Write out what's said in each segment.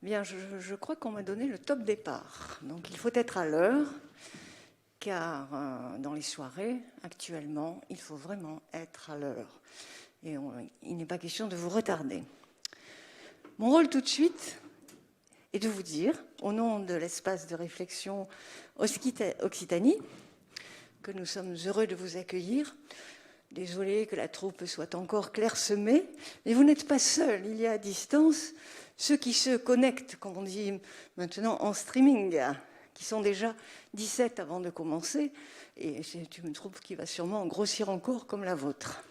Bien, je crois qu'on m'a donné le top départ. Donc il faut être à l'heure, car dans les soirées, actuellement, il faut vraiment être à l'heure. Et il n'est pas question de vous retarder. Mon rôle tout de suite est de vous dire, au nom de l'espace de réflexion Occitanie, que nous sommes heureux de vous accueillir. Désolé que la troupe soit encore clairsemée, mais vous n'êtes pas seul. Il y a à distance ceux qui se connectent, comme on dit maintenant, en streaming, qui sont déjà 17 avant de commencer, et c'est une troupe qui va sûrement grossir encore comme la vôtre.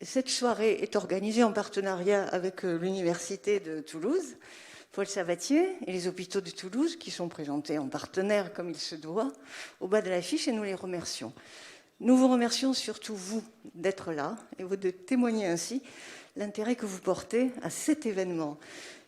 Cette soirée est organisée en partenariat avec l'Université de Toulouse, Paul Sabatier et les hôpitaux de Toulouse, qui sont présentés en partenaire comme il se doit, au bas de l'affiche, et nous les remercions. Nous vous remercions surtout, vous, d'être là et vous de témoigner ainsi l'intérêt que vous portez à cet événement.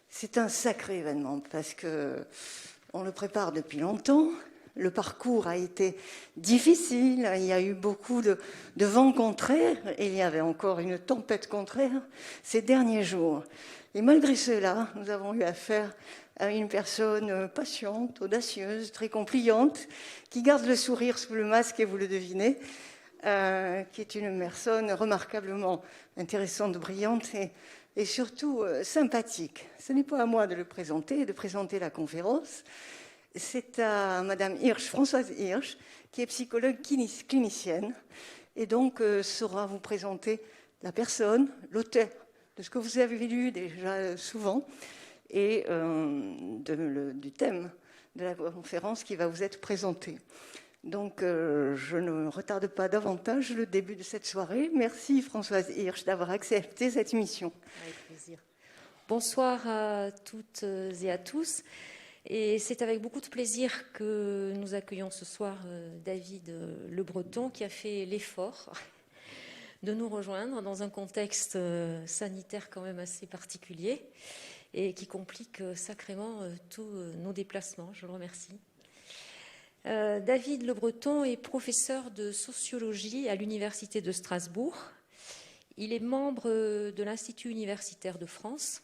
C'est un sacré événement parce qu'on le prépare depuis longtemps. Le parcours a été difficile, il y a eu beaucoup de vents contraires et il y avait encore une tempête contraire ces derniers jours. Et malgré cela, nous avons eu affaire à une personne patiente, audacieuse, très compliante, qui garde le sourire sous le masque, et vous le devinez, qui est une personne remarquablement intéressante, brillante et surtout sympathique. Ce n'est pas à moi de le présenter, de présenter la conférence. C'est à Madame Hirsch, Françoise Hirsch, qui est psychologue clinicienne, et donc saura vous présenter la personne, l'auteur de ce que vous avez lu déjà souvent, et du thème de la conférence qui va vous être présenté. Donc, je ne retarde pas davantage le début de cette soirée. Merci Françoise Hirsch d'avoir accepté cette mission. Avec plaisir. Bonsoir à toutes et à tous. Et c'est avec beaucoup de plaisir que nous accueillons ce soir David Le Breton, qui a fait l'effort de nous rejoindre dans un contexte sanitaire quand même assez particulier et qui complique sacrément tous nos déplacements. Je le remercie. David Le Breton est professeur de sociologie à l'Université de Strasbourg. Il est membre de l'Institut universitaire de France,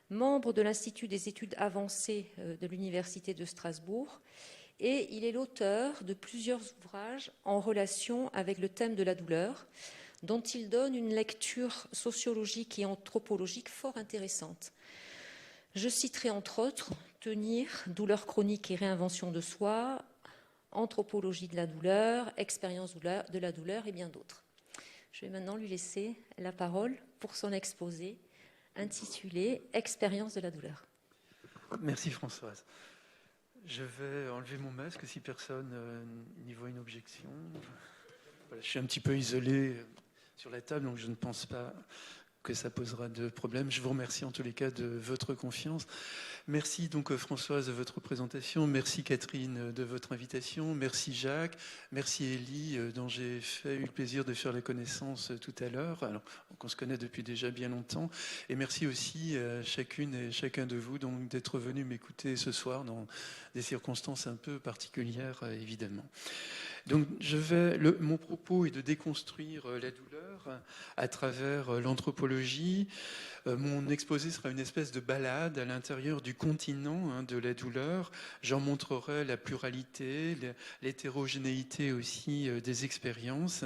membre de l'Institut des études avancées de l'Université de Strasbourg, et il est l'auteur de plusieurs ouvrages en relation avec le thème de la douleur, dont il donne une lecture sociologique et anthropologique fort intéressante. Je citerai entre autres Tenir, douleur chronique et réinvention de soi, Anthropologie de la douleur, Expérience de la douleur et bien d'autres. Je vais maintenant lui laisser la parole pour son exposé intitulé Expérience de la douleur. Merci Françoise. Je vais enlever mon masque si personne n'y voit une objection. Voilà, je suis un petit peu isolé sur la table, donc je ne pense pas que ça posera de problème. Je vous remercie en tous les cas de votre confiance. Merci donc Françoise de votre présentation. Merci Catherine de votre invitation. Merci Jacques. Merci Élie dont j'ai eu le plaisir de faire la connaissance tout à l'heure. Alors qu'on se connaît depuis déjà bien longtemps. Et merci aussi à chacune et chacun de vous donc d'être venu m'écouter ce soir dans des circonstances un peu particulières évidemment. Donc mon propos est de déconstruire la douleur à travers l'anthropologie. Mon exposé sera une espèce de balade à l'intérieur du continent de la douleur. J'en montrerai la pluralité, l'hétérogénéité aussi des expériences.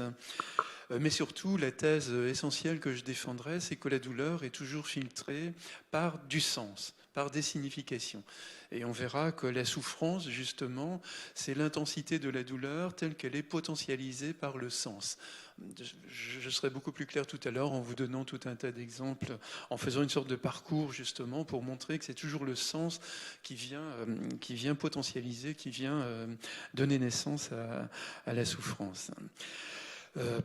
Mais surtout, la thèse essentielle que je défendrai, c'est que la douleur est toujours filtrée par du sens, par des significations. Et on verra que la souffrance, justement, c'est l'intensité de la douleur telle qu'elle est potentialisée par le sens. Je serai beaucoup plus clair tout à l'heure en vous donnant tout un tas d'exemples, en faisant une sorte de parcours, justement, pour montrer que c'est toujours le sens qui vient potentialiser, qui vient donner naissance à la souffrance.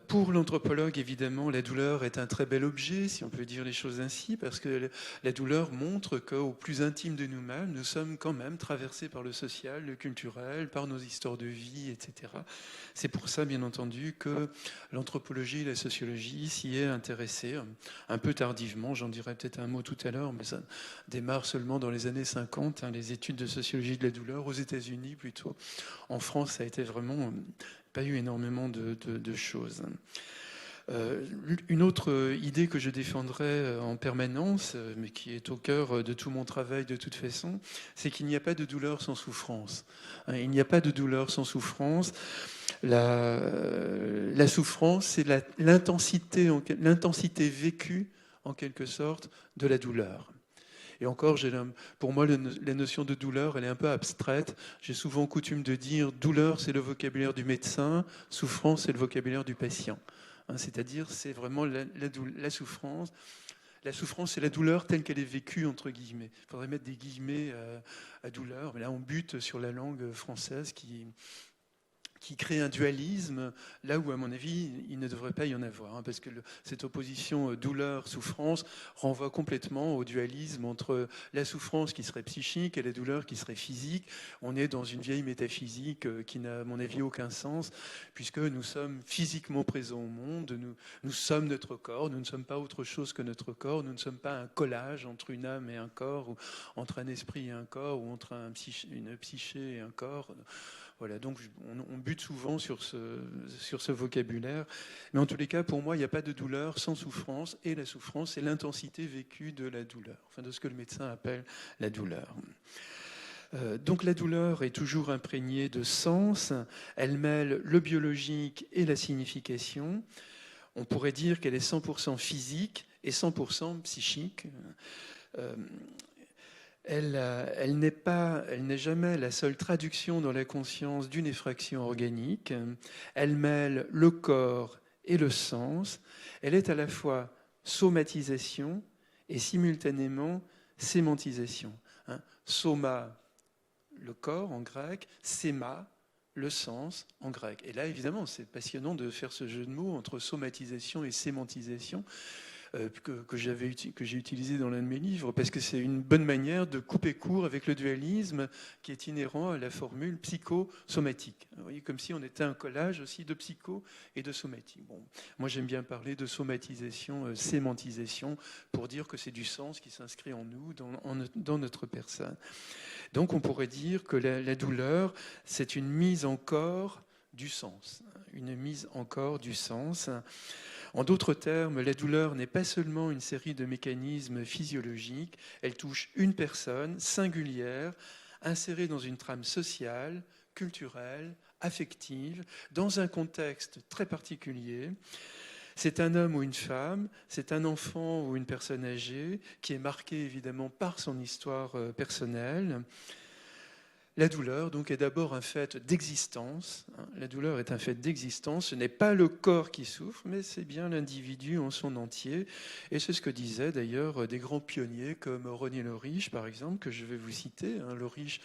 Pour l'anthropologue, évidemment, la douleur est un très bel objet, si on peut dire les choses ainsi, parce que la douleur montre qu'au plus intime de nous-mêmes, nous sommes quand même traversés par le social, le culturel, par nos histoires de vie, etc. C'est pour ça, bien entendu, que l'anthropologie et la sociologie s'y est intéressée, un peu tardivement, j'en dirai peut-être un mot tout à l'heure, mais ça démarre seulement dans les années 50, les études de sociologie de la douleur, aux États-Unis plutôt. En France, ça a été vraiment... pas eu énormément de choses. Une autre idée que je défendrai en permanence, mais qui est au cœur de tout mon travail de toute façon, c'est qu'il n'y a pas de douleur sans souffrance. Il n'y a pas de douleur sans souffrance. La souffrance, c'est l'intensité vécue, en quelque sorte, de la douleur. Et encore, pour moi, la notion de douleur, elle est un peu abstraite. J'ai souvent coutume de dire douleur, c'est le vocabulaire du médecin, souffrance, c'est le vocabulaire du patient. C'est-à-dire, c'est vraiment la souffrance. La souffrance, c'est la douleur telle qu'elle est vécue, entre guillemets. Il faudrait mettre des guillemets à douleur. Mais là, on bute sur la langue française qui crée un dualisme, là où, à mon avis, il ne devrait pas y en avoir. Parce que cette opposition douleur-souffrance renvoie complètement au dualisme entre la souffrance qui serait psychique et la douleur qui serait physique. On est dans une vieille métaphysique qui n'a, à mon avis, aucun sens, puisque nous sommes physiquement présents au monde, nous sommes notre corps, nous ne sommes pas autre chose que notre corps, nous ne sommes pas un collage entre une âme et un corps, ou entre un esprit et un corps, ou entre une psyché et un corps. Voilà, donc on bute souvent sur ce vocabulaire. Mais en tous les cas, pour moi, il n'y a pas de douleur sans souffrance. Et la souffrance, c'est l'intensité vécue de la douleur, enfin de ce que le médecin appelle la douleur. Donc la douleur est toujours imprégnée de sens. Elle mêle le biologique et la signification. On pourrait dire qu'elle est 100% physique et 100% psychique. Elle n'est jamais la seule traduction dans la conscience d'une effraction organique. Elle mêle le corps et le sens. Elle est à la fois somatisation et simultanément sémantisation. Soma, le corps en grec, séma, le sens en grec. Et là, évidemment, c'est passionnant de faire ce jeu de mots entre somatisation et sémantisation. Que j'ai utilisé dans l'un de mes livres, parce que c'est une bonne manière de couper court avec le dualisme qui est inhérent à la formule psychosomatique. Vous voyez, comme si on était un collage aussi de psycho et de somatique. Bon, moi, j'aime bien parler de somatisation, sémantisation, pour dire que c'est du sens qui s'inscrit en nous, dans notre personne. Donc, on pourrait dire que la douleur, c'est une mise en corps du sens. Une mise en corps du sens. En d'autres termes, la douleur n'est pas seulement une série de mécanismes physiologiques, elle touche une personne singulière, insérée dans une trame sociale, culturelle, affective, dans un contexte très particulier. C'est un homme ou une femme, c'est un enfant ou une personne âgée, qui est marqué évidemment par son histoire personnelle. La douleur, donc, est d'abord un fait d'existence. La douleur est un fait d'existence. Ce n'est pas le corps qui souffre, mais c'est bien l'individu en son entier. Et c'est ce que disaient d'ailleurs des grands pionniers comme René Loriche, par exemple, que je vais vous citer. Loriche,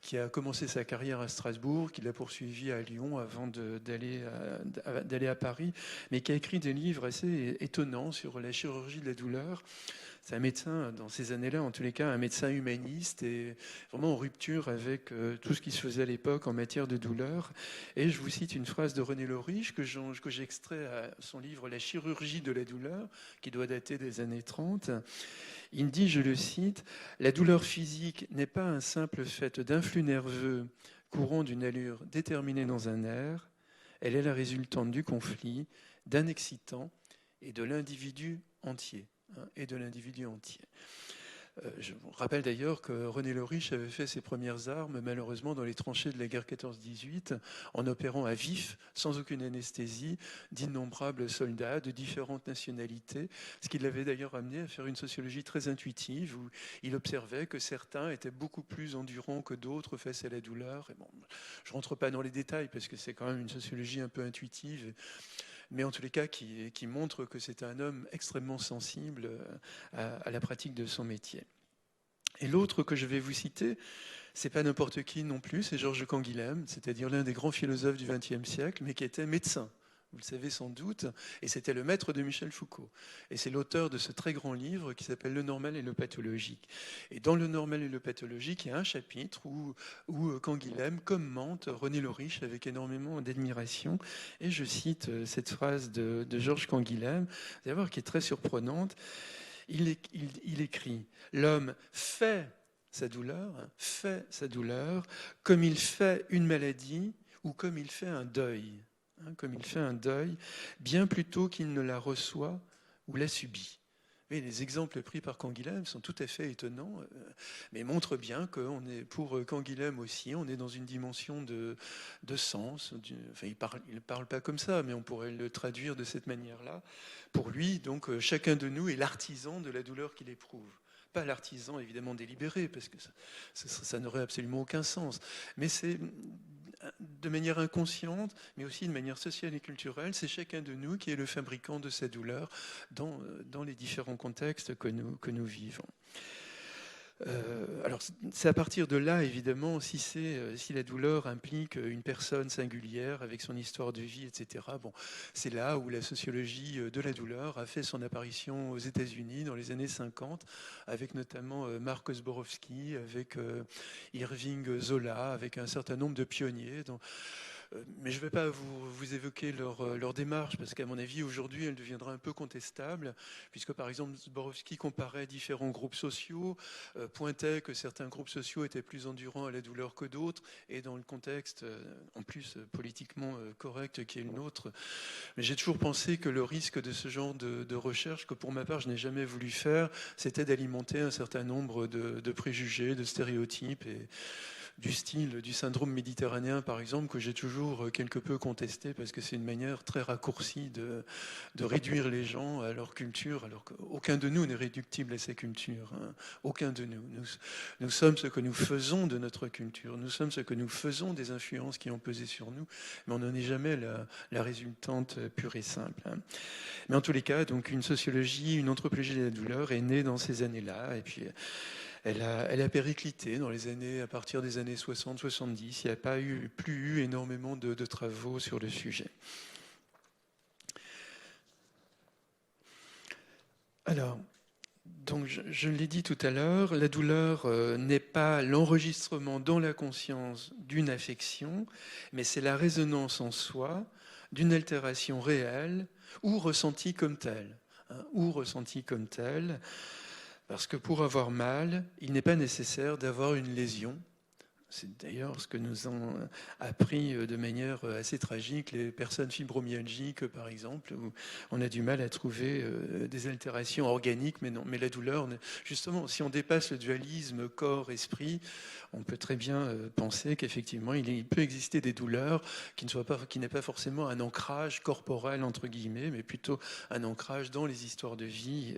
qui a commencé sa carrière à Strasbourg, qui l'a poursuivi à Lyon avant d'aller à Paris, mais qui a écrit des livres assez étonnants sur la chirurgie de la douleur. C'est un médecin, dans ces années-là, en tous les cas, un médecin humaniste et vraiment en rupture avec tout ce qui se faisait à l'époque en matière de douleur. Et je vous cite une phrase de René Loriche que j'ai extrait à son livre « La chirurgie de la douleur », qui doit dater des années 30. Il dit, je le cite, « La douleur physique n'est pas un simple fait d'influx nerveux courant d'une allure déterminée dans un nerf. Elle est la résultante du conflit, d'un excitant et de l'individu entier. » Et de l'individu entier. Je vous rappelle d'ailleurs que René Loriche avait fait ses premières armes, malheureusement, dans les tranchées de la guerre 14-18, en opérant à vif, sans aucune anesthésie, d'innombrables soldats de différentes nationalités, ce qui l'avait d'ailleurs amené à faire une sociologie très intuitive, où il observait que certains étaient beaucoup plus endurants que d'autres face à la douleur. Et bon, je ne rentre pas dans les détails, parce que c'est quand même une sociologie un peu intuitive, mais en tous les cas qui montre que c'est un homme extrêmement sensible à la pratique de son métier. Et l'autre que je vais vous citer, c'est pas n'importe qui non plus, c'est Georges Canguilhem, c'est-à-dire l'un des grands philosophes du XXe siècle, mais qui était médecin. Vous le savez sans doute, et c'était le maître de Michel Foucault. Et c'est l'auteur de ce très grand livre qui s'appelle « Le normal et le pathologique ». Et dans « Le normal et le pathologique », il y a un chapitre où Canguilhem commente René Loriche avec énormément d'admiration. Et je cite cette phrase de Georges Canguilhem, vous allez voir, qui est très surprenante. Il écrit « L'homme fait sa douleur comme il fait une maladie ou comme il fait un deuil. » comme il fait un deuil, bien plutôt qu'il ne la reçoit ou la subit. Mais les exemples pris par Canguilhem sont tout à fait étonnants, mais montrent bien qu'on est, pour Canguilhem aussi, on est dans une dimension de sens. Enfin, il parle pas comme ça, mais on pourrait le traduire de cette manière-là. Pour lui, donc, chacun de nous est l'artisan de la douleur qu'il éprouve. Pas l'artisan évidemment délibéré, parce que ça n'aurait absolument aucun sens. Mais c'est de manière inconsciente, mais aussi de manière sociale et culturelle, c'est chacun de nous qui est le fabricant de sa douleur dans les différents contextes que nous vivons. Alors c'est à partir de là, évidemment, si la douleur implique une personne singulière avec son histoire de vie, etc. Bon, c'est là où la sociologie de la douleur a fait son apparition aux États-Unis dans les années 50, avec notamment Mark Zborowski, avec Irving Zola, avec un certain nombre de pionniers. Mais je ne vais pas vous évoquer leur démarche, parce qu'à mon avis, aujourd'hui, elle deviendra un peu contestable, puisque par exemple, Zborowski comparait différents groupes sociaux, pointait que certains groupes sociaux étaient plus endurants à la douleur que d'autres, et dans le contexte, en plus, politiquement correct qui est le nôtre. Mais j'ai toujours pensé que le risque de ce genre de recherche, que pour ma part, je n'ai jamais voulu faire, c'était d'alimenter un certain nombre de préjugés, de stéréotypes, et du style du syndrome méditerranéen, par exemple, que j'ai toujours quelque peu contesté, parce que c'est une manière très raccourcie de réduire les gens à leur culture, alors qu'aucun de nous n'est réductible à sa culture. Hein. Aucun de nous. Nous sommes ce que nous faisons de notre culture. Nous sommes ce que nous faisons des influences qui ont pesé sur nous, mais on n'en est jamais la résultante pure et simple. Hein. Mais en tous les cas, donc une sociologie, une anthropologie de la douleur est née dans ces années-là, et puis elle a périclité à partir des années 60-70. Il n'y a pas plus eu énormément de travaux sur le sujet. Alors, donc je l'ai dit tout à l'heure, la douleur n'est pas l'enregistrement dans la conscience d'une affection, mais c'est la résonance en soi d'une altération réelle ou ressentie comme telle. Hein, ou ressentie comme telle. Parce que pour avoir mal, il n'est pas nécessaire d'avoir une lésion. C'est d'ailleurs ce que nous ont appris de manière assez tragique les personnes fibromyalgiques, par exemple, où on a du mal à trouver des altérations organiques, mais non. Mais la douleur, justement, si on dépasse le dualisme corps-esprit, on peut très bien penser qu'effectivement, il peut exister des douleurs qui n'aient pas forcément un ancrage corporel, entre guillemets, mais plutôt un ancrage dans les histoires de vie,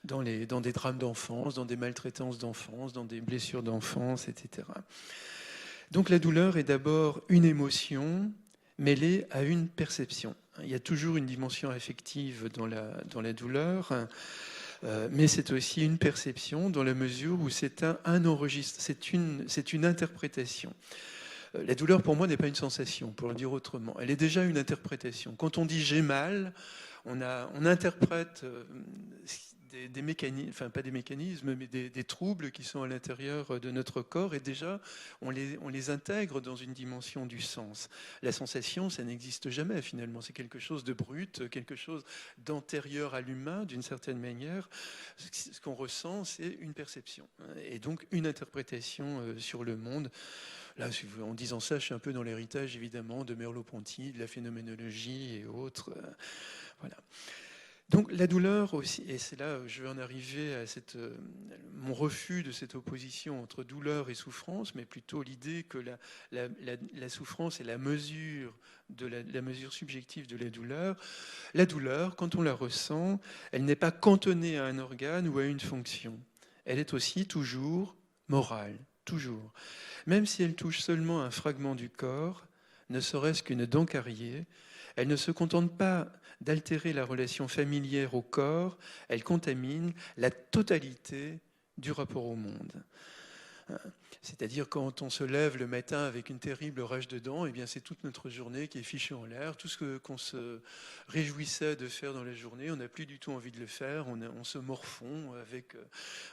dans des drames d'enfance, dans des maltraitances d'enfance, dans des blessures d'enfance, etc. Donc la douleur est d'abord une émotion mêlée à une perception. Il y a toujours une dimension affective dans la douleur, mais c'est aussi une perception dans la mesure où c'est un enregistre, c'est une interprétation. La douleur, pour moi, n'est pas une sensation, pour le dire autrement. Elle est déjà une interprétation. Quand on dit « j'ai mal », on interprète des mécanismes, enfin pas des mécanismes, mais des troubles qui sont à l'intérieur de notre corps, et déjà on les intègre dans une dimension du sens. La sensation, ça n'existe jamais finalement, c'est quelque chose de brut, quelque chose d'antérieur à l'humain d'une certaine manière. Ce qu'on ressent, c'est une perception, et donc une interprétation sur le monde. Là, en disant ça, je suis un peu dans l'héritage évidemment de Merleau-Ponty, de la phénoménologie et autres. Voilà. Donc la douleur aussi, et c'est là je vais en arriver à mon refus de cette opposition entre douleur et souffrance, mais plutôt l'idée que la souffrance est la mesure subjective de la douleur. La douleur, quand on la ressent, elle n'est pas cantonnée à un organe ou à une fonction. Elle est aussi toujours morale, toujours. Même si elle touche seulement un fragment du corps, ne serait-ce qu'une dent carriée, elle ne se contente pas d'altérer la relation familière au corps, elle contamine la totalité du rapport au monde. C'est-à-dire quand on se lève le matin avec une terrible rage de dents, eh bien c'est toute notre journée qui est fichue en l'air. Tout ce qu'on se réjouissait de faire dans la journée, on n'a plus du tout envie de le faire. On se morfond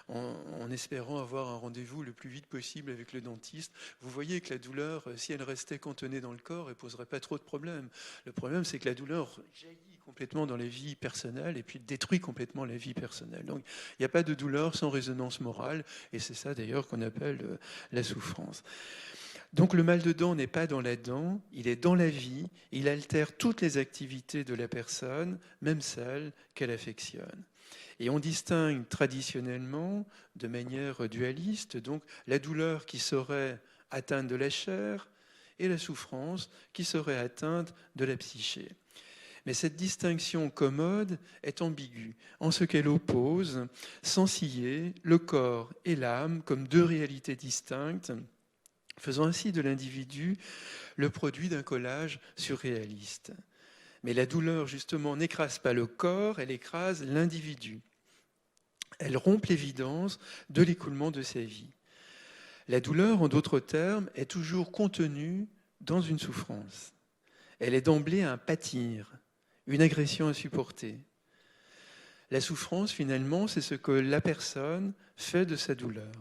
en espérant avoir un rendez-vous le plus vite possible avec le dentiste. Vous voyez que la douleur, si elle restait cantonnée dans le corps, elle ne poserait pas trop de problèmes. Le problème, c'est que la douleur jaillit complètement dans la vie personnelle et puis détruit complètement la vie personnelle. Donc il n'y a pas de douleur sans résonance morale, et c'est ça d'ailleurs qu'on appelle la souffrance. Donc le mal de dents n'est pas dans la dent, il est dans la vie, il altère toutes les activités de la personne, même celles qu'elle affectionne. Et on distingue traditionnellement, de manière dualiste, donc la douleur qui serait atteinte de la chair et la souffrance qui serait atteinte de la psyché. Mais cette distinction commode est ambiguë, en ce qu'elle oppose, sans scier, le corps et l'âme comme deux réalités distinctes, faisant ainsi de l'individu le produit d'un collage surréaliste. Mais la douleur, justement, n'écrase pas le corps, elle écrase l'individu. Elle rompt l'évidence de l'écoulement de sa vie. La douleur, en d'autres termes, est toujours contenue dans une souffrance. Elle est d'emblée un pâtir, une agression à supporter. La souffrance, finalement, c'est ce que la personne fait de sa douleur.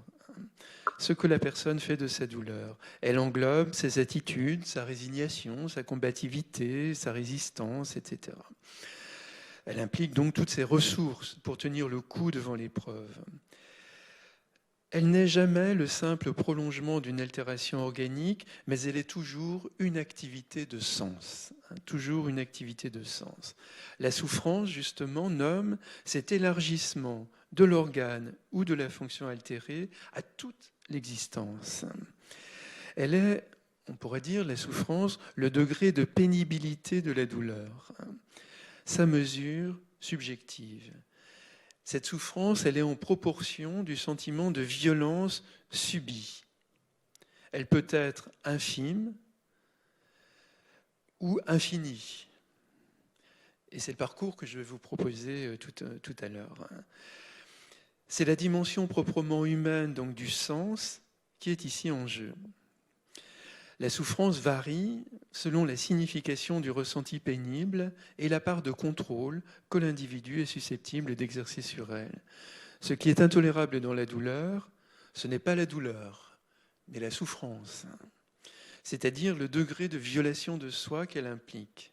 Ce que la personne fait de sa douleur. Elle englobe ses attitudes, sa résignation, sa combativité, sa résistance, etc. Elle implique donc toutes ses ressources pour tenir le coup devant l'épreuve. Elle n'est jamais le simple prolongement d'une altération organique, mais elle est toujours une activité de sens. Toujours une activité de sens. La souffrance, justement, nomme cet élargissement de l'organe ou de la fonction altérée à toute l'existence. Elle est, on pourrait dire, la souffrance, le degré de pénibilité de la douleur, sa mesure subjective. Cette souffrance, elle est en proportion du sentiment de violence subie. Elle peut être infime ou infinie. Et c'est le parcours que je vais vous proposer tout à l'heure. C'est la dimension proprement humaine, donc du sens, qui est ici en jeu. La souffrance varie selon la signification du ressenti pénible et la part de contrôle que l'individu est susceptible d'exercer sur elle. Ce qui est intolérable dans la douleur, ce n'est pas la douleur, mais la souffrance, c'est-à-dire le degré de violation de soi qu'elle implique.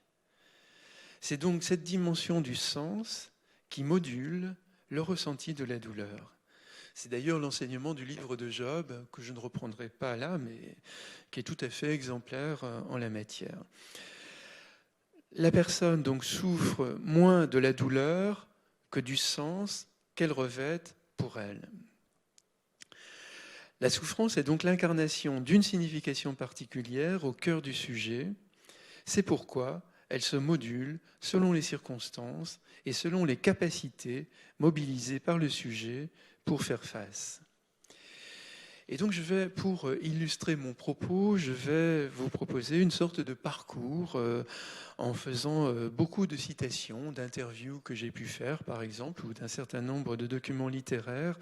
C'est donc cette dimension du sens qui module le ressenti de la douleur. C'est d'ailleurs l'enseignement du livre de Job, que je ne reprendrai pas là, mais qui est tout à fait exemplaire en la matière. La personne donc souffre moins de la douleur que du sens qu'elle revêt pour elle. La souffrance est donc l'incarnation d'une signification particulière au cœur du sujet. C'est pourquoi elle se module selon les circonstances et selon les capacités mobilisées par le sujet pour faire face. Et donc pour illustrer mon propos, je vais vous proposer une sorte de parcours en faisant beaucoup de citations, d'interviews que j'ai pu faire par exemple, ou d'un certain nombre de documents littéraires.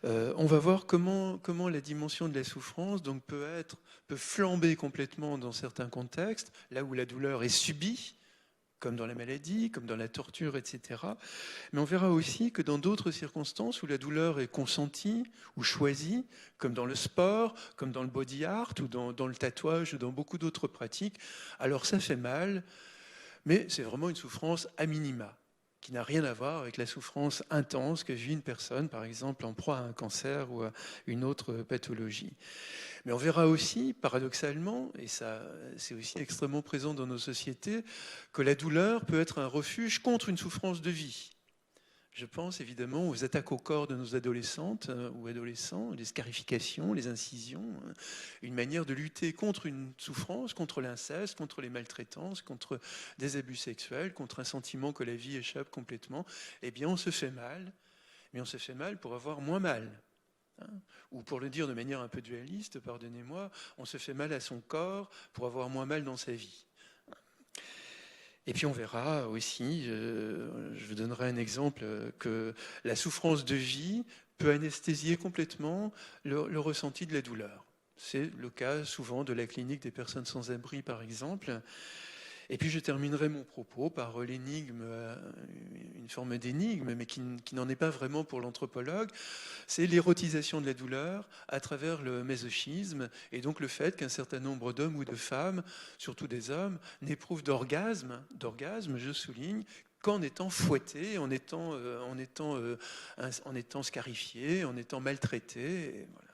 On va voir comment la dimension de la souffrance donc, peut flamber complètement dans certains contextes, là où la douleur est subie, comme dans la maladie, comme dans la torture, etc. Mais on verra aussi que dans d'autres circonstances où la douleur est consentie ou choisie, comme dans le sport, comme dans le body art ou dans le tatouage ou dans beaucoup d'autres pratiques, alors ça fait mal, mais c'est vraiment une souffrance a minima, qui n'a rien à voir avec la souffrance intense que vit une personne, par exemple en proie à un cancer ou à une autre pathologie. Mais on verra aussi, paradoxalement, et ça c'est aussi extrêmement présent dans nos sociétés, que la douleur peut être un refuge contre une souffrance de vie. Je pense évidemment aux attaques au corps de nos adolescentes ou adolescents, les scarifications, les incisions, une manière de lutter contre une souffrance, contre l'inceste, contre les maltraitances, contre des abus sexuels, contre un sentiment que la vie échappe complètement. Eh bien, on se fait mal, mais on se fait mal pour avoir moins mal. Ou pour le dire de manière un peu dualiste, pardonnez-moi, on se fait mal à son corps pour avoir moins mal dans sa vie. Et puis on verra aussi, je vous donnerai un exemple, que la souffrance de vie peut anesthésier complètement le ressenti de la douleur. C'est le cas souvent de la clinique des personnes sans abri, par exemple. Et puis je terminerai mon propos par l'énigme, une forme d'énigme, mais qui n'en est pas vraiment pour l'anthropologue. C'est l'érotisation de la douleur à travers le masochisme, et donc le fait qu'un certain nombre d'hommes ou de femmes, surtout des hommes, n'éprouvent d'orgasme, je souligne, qu'en étant fouettés, en étant scarifiés, en étant maltraités. Et voilà.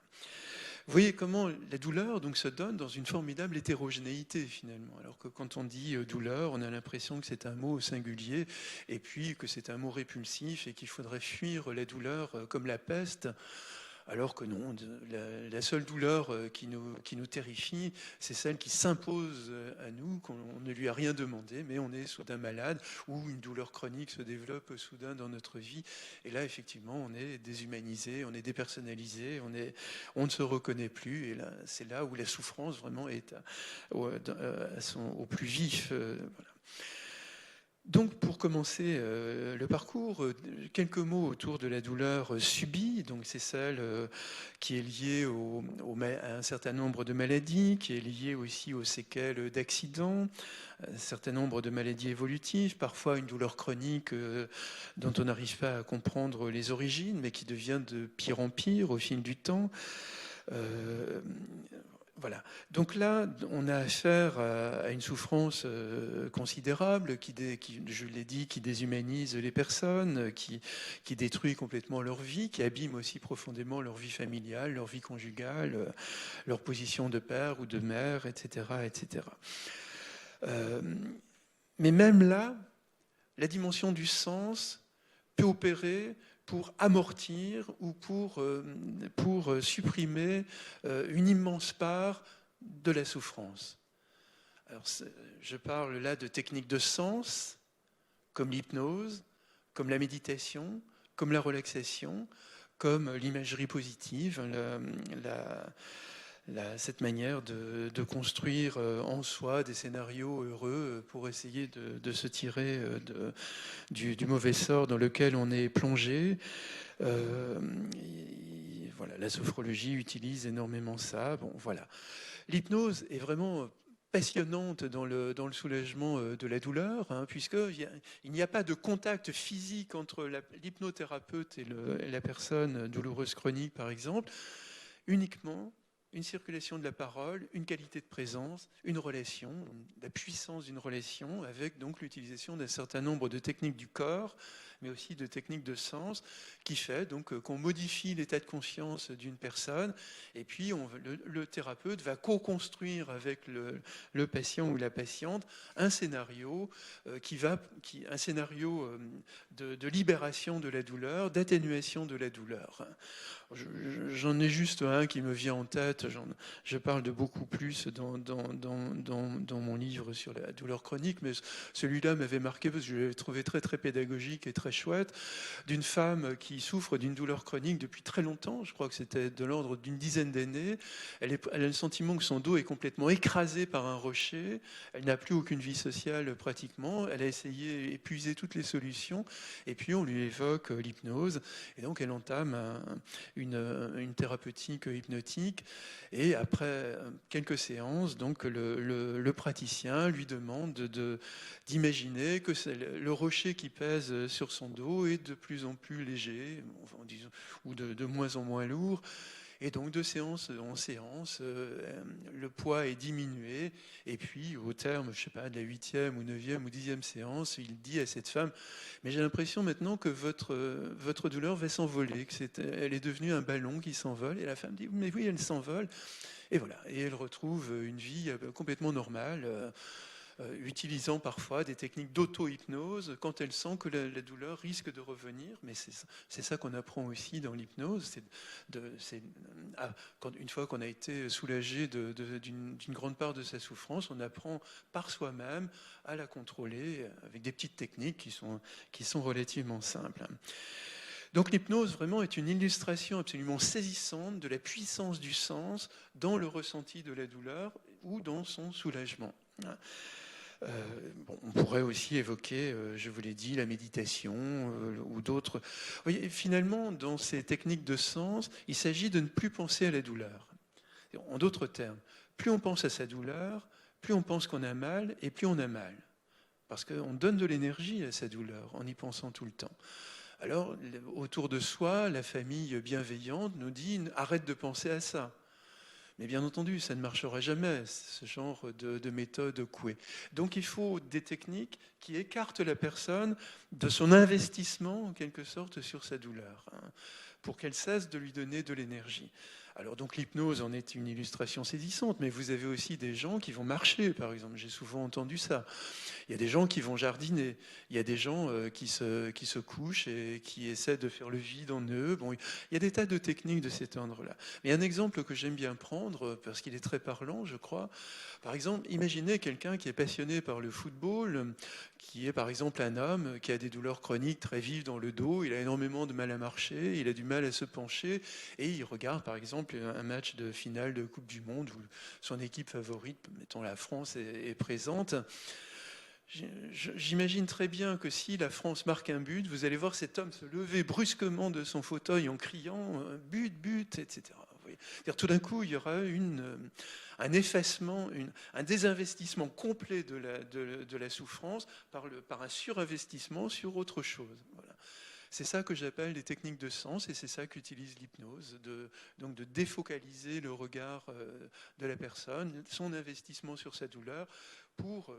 Vous voyez comment la douleur donc, se donne dans une formidable hétérogénéité finalement. Alors que quand on dit douleur, on a l'impression que c'est un mot singulier et puis que c'est un mot répulsif et qu'il faudrait fuir la douleur comme la peste. Alors que non, la seule douleur qui nous terrifie, c'est celle qui s'impose à nous, qu'on ne lui a rien demandé, mais on est soudain malade, ou une douleur chronique se développe soudain dans notre vie. Et là, effectivement, on est déshumanisé, on est dépersonnalisé, on ne se reconnaît plus. Et là, c'est là où la souffrance vraiment est au plus vif. Voilà. Donc, pour commencer le parcours, quelques mots autour de la douleur subie. Donc, c'est celle qui est liée à un certain nombre de maladies, qui est liée aussi aux séquelles d'accidents, un certain nombre de maladies évolutives, parfois une douleur chronique dont on n'arrive pas à comprendre les origines, mais qui devient de pire en pire au fil du temps. Voilà. Donc là, on a affaire à une souffrance considérable qui, je l'ai dit, qui déshumanise les personnes, qui détruit complètement leur vie, qui abîme aussi profondément leur vie familiale, leur vie conjugale, leur position de père ou de mère, etc., etc. Mais même là, la dimension du sens peut opérer pour amortir ou pour supprimer une immense part de la souffrance. Alors, je parle là de techniques de sens, comme l'hypnose, comme la méditation, comme la relaxation, comme l'imagerie positive, cette manière de construire en soi des scénarios heureux pour essayer de se tirer du mauvais sort dans lequel on est plongé. Voilà, la sophrologie utilise énormément ça. Bon, voilà. L'hypnose est vraiment passionnante dans le soulagement de la douleur, hein, puisqu'il n'y a pas de contact physique entre l'hypnothérapeute et la personne douloureuse chronique, par exemple, uniquement une circulation de la parole, une qualité de présence, une relation, la puissance d'une relation avec donc l'utilisation d'un certain nombre de techniques du corps, mais aussi de techniques de sens, qui fait donc qu'on modifie l'état de conscience d'une personne, et puis le thérapeute va co-construire avec le patient ou la patiente un scénario un scénario de libération de la douleur, d'atténuation de la douleur. J'en ai juste un qui me vient en tête. Je parle de beaucoup plus dans mon livre sur la douleur chronique, mais celui-là m'avait marqué parce que je l'avais trouvé très très pédagogique et très chouette, d'une femme qui souffre d'une douleur chronique depuis très longtemps. Je crois que c'était de l'ordre d'une dizaine d'années. Elle a le sentiment que son dos est complètement écrasé par un rocher. Elle n'a plus aucune vie sociale pratiquement. Elle a essayé, épuisé toutes les solutions, et puis on lui évoque l'hypnose, et donc elle entame une thérapeutique hypnotique, et après quelques séances, donc le praticien lui demande d'imaginer que le rocher qui pèse sur son dos est de plus en plus léger, ou de moins en moins lourd. Et donc, de séance en séance, le poids est diminué. Et puis, au terme, je sais pas, de la 8e ou 9e ou 10e séance, il dit à cette femme, mais j'ai l'impression maintenant que votre douleur va s'envoler, elle est devenue un ballon qui s'envole. Et la femme dit, mais oui, elle s'envole. Et voilà. Et elle retrouve une vie complètement normale, utilisant parfois des techniques d'auto-hypnose quand elle sent que la douleur risque de revenir. Mais c'est ça qu'on apprend aussi dans l'hypnose. Une fois qu'on a été soulagé d'une grande part de sa souffrance, on apprend par soi-même à la contrôler avec des petites techniques qui sont relativement simples. Donc l'hypnose vraiment est une illustration absolument saisissante de la puissance du sens dans le ressenti de la douleur ou dans son soulagement. On pourrait aussi évoquer, je vous l'ai dit, la méditation ou d'autres. Vous voyez, finalement, dans ces techniques de sens, il s'agit de ne plus penser à la douleur. En d'autres termes, plus on pense à sa douleur, plus on pense qu'on a mal et plus on a mal. Parce qu'on donne de l'énergie à sa douleur en y pensant tout le temps. Alors, autour de soi, la famille bienveillante nous dit « arrête de penser à ça ». Mais bien entendu, ça ne marchera jamais, ce genre de méthode couée. Donc il faut des techniques qui écartent la personne de son investissement, en quelque sorte, sur sa douleur, pour qu'elle cesse de lui donner de l'énergie. Alors donc l'hypnose en est une illustration saisissante, mais vous avez aussi des gens qui vont marcher, par exemple. J'ai souvent entendu ça. Il y a des gens qui vont jardiner. Il y a des gens qui se couchent et qui essaient de faire le vide en eux. Bon, il y a des tas de techniques de cet ordre-là. Mais un exemple que j'aime bien prendre, parce qu'il est très parlant, je crois. Par exemple, imaginez quelqu'un qui est passionné par le football, qui est par exemple un homme qui a des douleurs chroniques très vives dans le dos, il a énormément de mal à marcher, il a du mal à se pencher, et il regarde par exemple un match de finale de Coupe du Monde où son équipe favorite, mettons la France, est présente. J'imagine très bien que si la France marque un but, vous allez voir cet homme se lever brusquement de son fauteuil en criant « but, but », etc. Tout d'un coup, il y aura un effacement, un désinvestissement complet de la souffrance par un surinvestissement sur autre chose. Voilà. C'est ça que j'appelle les techniques de sens et c'est ça qu'utilise l'hypnose, donc de défocaliser le regard de la personne, son investissement sur sa douleur pour,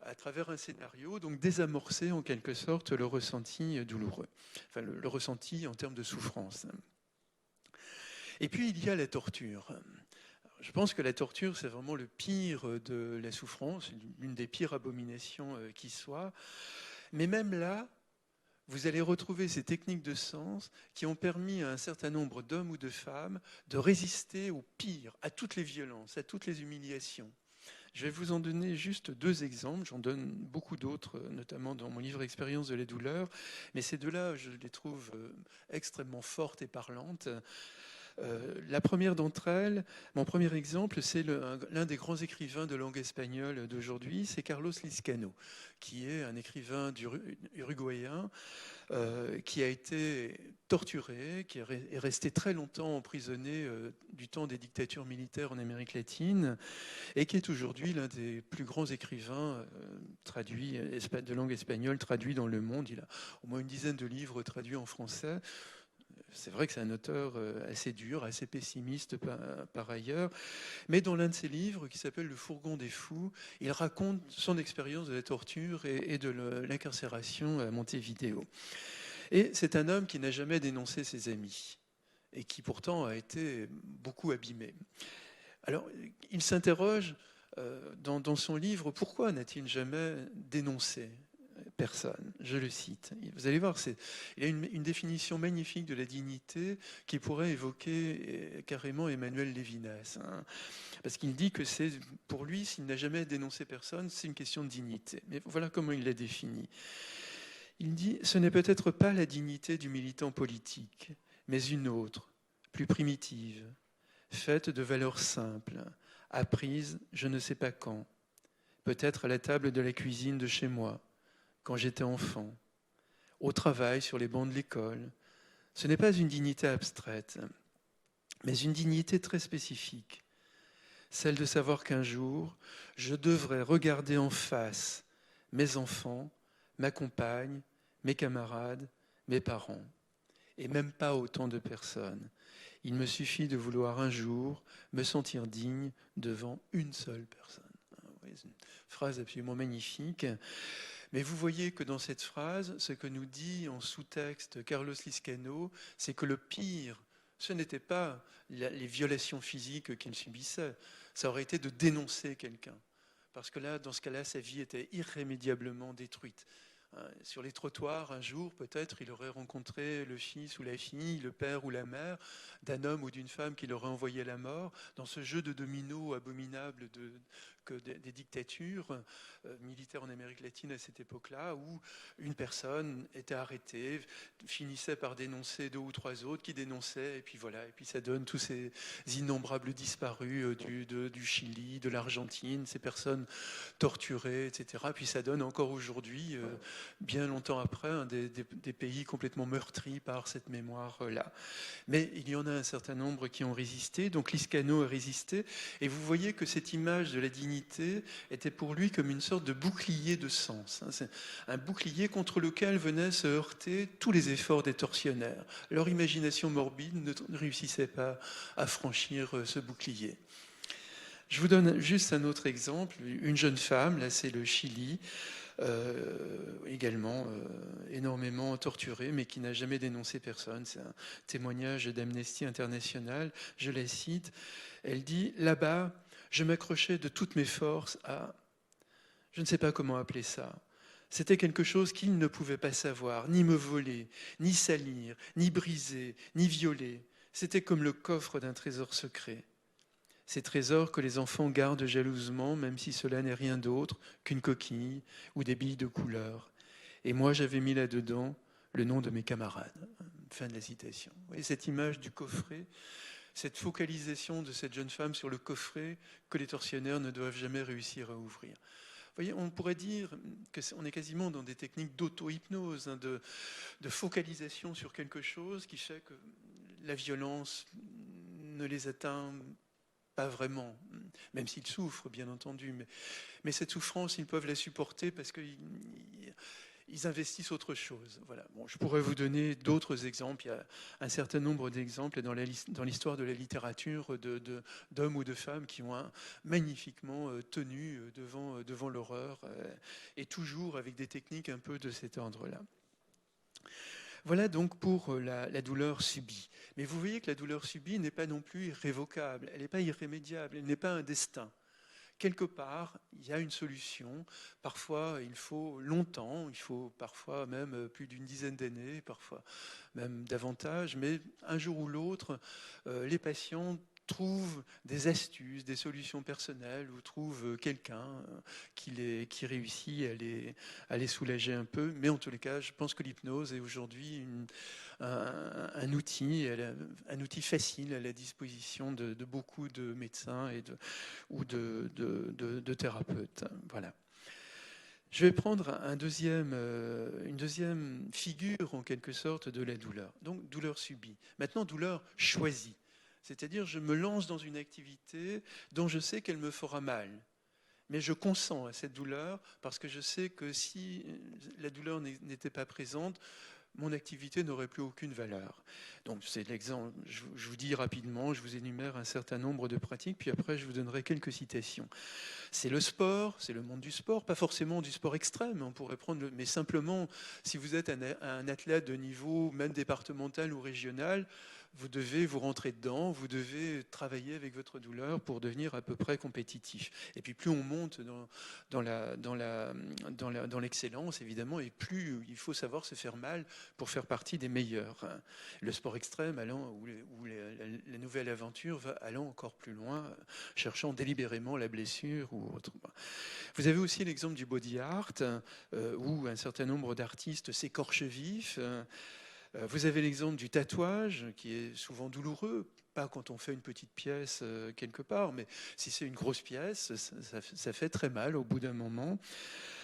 à travers un scénario, donc désamorcer en quelque sorte le ressenti douloureux, enfin le ressenti en termes de souffrance. Et puis il y a la torture. Je pense que la torture, c'est vraiment le pire de la souffrance, l'une des pires abominations qui soit. Mais même là, vous allez retrouver ces techniques de sens qui ont permis à un certain nombre d'hommes ou de femmes de résister au pire, à toutes les violences, à toutes les humiliations. Je vais vous en donner juste 2 exemples, j'en donne beaucoup d'autres, notamment dans mon livre « Expérience de la douleur », mais ces 2-là, je les trouve extrêmement fortes et parlantes. La première d'entre elles, mon premier exemple, c'est l'un des grands écrivains de langue espagnole d'aujourd'hui, c'est Carlos Lizcano, qui est un écrivain uruguayen qui a été torturé, qui est resté très longtemps emprisonné du temps des dictatures militaires en Amérique latine, et qui est aujourd'hui l'un des plus grands écrivains traduits de langue espagnole traduits dans le monde. Il a au moins une dizaine de livres traduits en français. C'est vrai que c'est un auteur assez dur, assez pessimiste par ailleurs, mais dans l'un de ses livres, qui s'appelle Le Fourgon des fous, il raconte son expérience de la torture et de l'incarcération à Montevideo. Et c'est un homme qui n'a jamais dénoncé ses amis, et qui pourtant a été beaucoup abîmé. Alors, il s'interroge dans son livre, pourquoi n'a-t-il jamais dénoncé personne? Je le cite. Vous allez voir, il y a une définition magnifique de la dignité qui pourrait évoquer carrément Emmanuel Lévinas. Parce qu'il dit que c'est, pour lui, s'il n'a jamais dénoncé personne, c'est une question de dignité. Mais voilà comment il l'a défini. Il dit « Ce n'est peut-être pas la dignité du militant politique, mais une autre, plus primitive, faite de valeurs simples, apprise je ne sais pas quand, peut-être à la table de la cuisine de chez moi, quand j'étais enfant, au travail, sur les bancs de l'école. Ce n'est pas une dignité abstraite, mais une dignité très spécifique, celle de savoir qu'un jour, je devrais regarder en face mes enfants, ma compagne, mes camarades, mes parents, et même pas autant de personnes. Il me suffit de vouloir un jour me sentir digne devant une seule personne. C'est une phrase absolument magnifique. Mais vous voyez que dans cette phrase, ce que nous dit en sous-texte Carlos Lizcano, c'est que le pire, ce n'était pas les violations physiques qu'il subissait, ça aurait été de dénoncer quelqu'un. Parce que là, dans ce cas-là, sa vie était irrémédiablement détruite. Sur les trottoirs, un jour, peut-être, il aurait rencontré le fils ou la fille, le père ou la mère d'un homme ou d'une femme qui l'aurait envoyé à la mort, dans ce jeu de dominos abominable des dictatures militaires en Amérique latine à cette époque-là, où une personne était arrêtée, finissait par dénoncer 2 ou 3 autres qui dénonçaient, et puis voilà, et puis ça donne tous ces innombrables disparus du Chili, de l'Argentine, ces personnes torturées, etc. Puis ça donne encore aujourd'hui, bien longtemps après, des pays complètement meurtris par cette mémoire-là. Mais il y en a un certain nombre qui ont résisté, donc Lizcano a résisté, et vous voyez que cette image de la dignité était pour lui comme une sorte de bouclier de sens. C'est un bouclier contre lequel venaient se heurter tous les efforts des tortionnaires. Leur imagination morbide ne réussissait pas à franchir ce bouclier. Je vous donne juste un autre exemple. Une jeune femme, là c'est le Chili, également énormément torturée, mais qui n'a jamais dénoncé personne. C'est un témoignage d'Amnesty International. Je la cite. Elle dit « Là-bas, je m'accrochais de toutes mes forces à... Je ne sais pas comment appeler ça. C'était quelque chose qu'il ne pouvait pas savoir, ni me voler, ni salir, ni briser, ni violer. C'était comme le coffre d'un trésor secret. Ces trésors que les enfants gardent jalousement, même si cela n'est rien d'autre qu'une coquille ou des billes de couleur. Et moi, j'avais mis là-dedans le nom de mes camarades. » Fin de la citation. Vous voyez cette image du coffret, cette focalisation de cette jeune femme sur le coffret que les tortionnaires ne doivent jamais réussir à ouvrir. Vous voyez, on pourrait dire qu'on est quasiment dans des techniques d'auto-hypnose, de focalisation sur quelque chose qui fait que la violence ne les atteint pas vraiment, même s'ils souffrent, bien entendu. Mais cette souffrance, ils peuvent la supporter parce qu'ils investissent autre chose. Voilà. Bon, je pourrais vous donner d'autres exemples. Il y a un certain nombre d'exemples dans l'histoire de la littérature d'hommes ou de femmes qui ont magnifiquement tenu devant l'horreur, et toujours avec des techniques un peu de cet ordre-là. Voilà donc pour la douleur subie. Mais vous voyez que la douleur subie n'est pas non plus irrévocable, elle n'est pas irrémédiable, elle n'est pas un destin. Quelque part, il y a une solution. Parfois, il faut longtemps, il faut parfois même plus d'une dizaine d'années, parfois même davantage, mais un jour ou l'autre, les patients trouvent des astuces, des solutions personnelles, ou trouvent quelqu'un qui réussit à les soulager un peu. Mais en tous les cas, je pense que l'hypnose est aujourd'hui un outil facile à la disposition de beaucoup de médecins ou de thérapeutes. Voilà. Je vais prendre une deuxième figure, en quelque sorte, de la douleur. Donc, douleur subie. Maintenant, douleur choisie. C'est-à-dire, je me lance dans une activité dont je sais qu'elle me fera mal. Mais je consens à cette douleur parce que je sais que si la douleur n'était pas présente, mon activité n'aurait plus aucune valeur. Donc c'est l'exemple, je vous dis rapidement, je vous énumère un certain nombre de pratiques, puis après je vous donnerai quelques citations. C'est le sport, c'est le monde du sport, pas forcément du sport extrême, on pourrait prendre, mais simplement si vous êtes un athlète de niveau même départemental ou régional, vous devez vous rentrer dedans, vous devez travailler avec votre douleur pour devenir à peu près compétitif. Et puis plus on monte dans l'excellence, évidemment, et plus il faut savoir se faire mal pour faire partie des meilleurs. Le sport extrême ou la nouvelle aventure va allant encore plus loin, cherchant délibérément la blessure ou autre. Vous avez aussi l'exemple du body art, où un certain nombre d'artistes s'écorchent vifs. Vous avez l'exemple du tatouage, qui est souvent douloureux, pas quand on fait une petite pièce quelque part, mais si c'est une grosse pièce, ça fait très mal au bout d'un moment.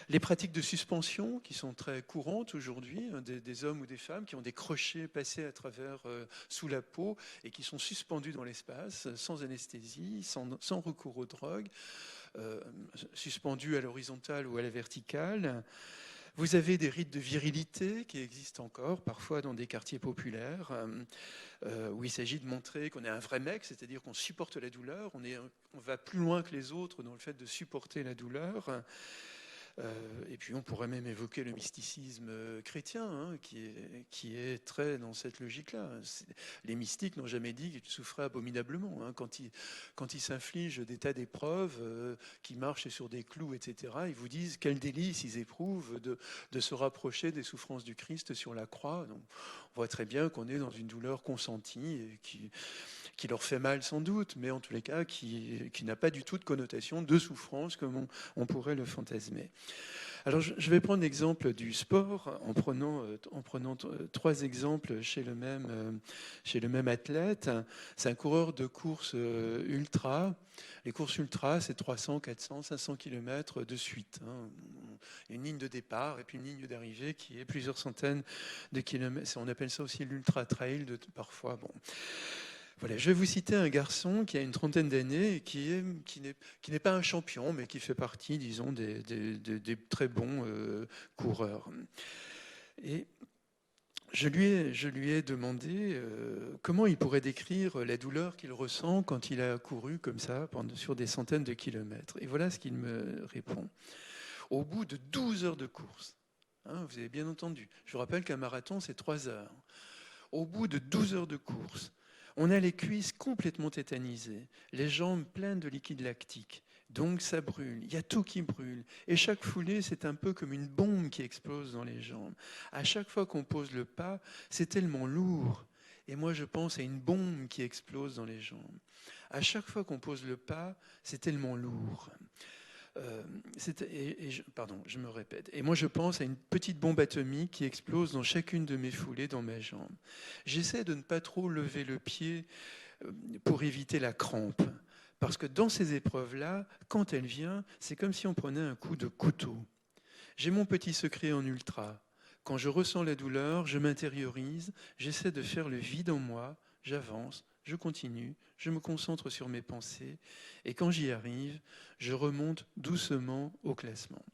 Les pratiques de suspension, qui sont très courantes aujourd'hui, des hommes ou des femmes qui ont des crochets passés à travers sous la peau et qui sont suspendus dans l'espace, sans anesthésie, sans recours aux drogues, suspendus à l'horizontale ou à la verticale. Vous avez des rites de virilité qui existent encore, parfois dans des quartiers populaires, où il s'agit de montrer qu'on est un vrai mec, c'est-à-dire qu'on supporte la douleur, on va plus loin que les autres dans le fait de supporter la douleur. Et puis on pourrait même évoquer le mysticisme chrétien, qui est très dans cette logique-là. Les mystiques n'ont jamais dit qu'ils souffraient abominablement. Quand ils s'infligent des tas d'épreuves, qui marchent sur des clous, etc., ils vous disent quel délice ils éprouvent de se rapprocher des souffrances du Christ sur la croix. Donc, on voit très bien qu'on est dans une douleur consentie et qui leur fait mal sans doute, mais en tous les cas qui n'a pas du tout de connotation de souffrance comme on pourrait le fantasmer. Alors je vais prendre l'exemple du sport en prenant trois exemples chez le même athlète. C'est un coureur de course ultra. Les courses ultra, c'est 300, 400, 500 km de suite. Une ligne de départ et puis une ligne d'arrivée qui est plusieurs centaines de kilomètres. On appelle ça aussi l'ultra trail parfois. Bon. Voilà, je vais vous citer un garçon qui a une trentaine d'années et qui n'est pas un champion, mais qui fait partie, disons, des très bons coureurs. Et je lui ai demandé comment il pourrait décrire la douleur qu'il ressent quand il a couru comme ça sur des centaines de kilomètres. Et voilà ce qu'il me répond. au bout de 12 heures de course. Hein, vous avez bien entendu. Je vous rappelle qu'un marathon, c'est 3 heures. Au bout de 12 heures de course, on a les cuisses complètement tétanisées, les jambes pleines de liquide lactique. Donc ça brûle, il y a tout qui brûle. Et chaque foulée, c'est un peu comme une bombe qui explose dans les jambes. À chaque fois qu'on pose le pas, c'est tellement lourd. Et moi, je pense à une bombe qui explose dans les jambes. À chaque fois qu'on pose le pas, c'est tellement lourd. Pardon, je me répète. Et moi, je pense à une petite bombe atomique qui explose dans chacune de mes foulées dans ma jambe. J'essaie de ne pas trop lever le pied pour éviter la crampe. Parce que dans ces épreuves-là, quand elle vient, c'est comme si on prenait un coup de couteau. J'ai mon petit secret en ultra. Quand je ressens la douleur, je m'intériorise, j'essaie de faire le vide en moi, j'avance, je continue, je me concentre sur mes pensées, et quand j'y arrive, je remonte doucement au classement.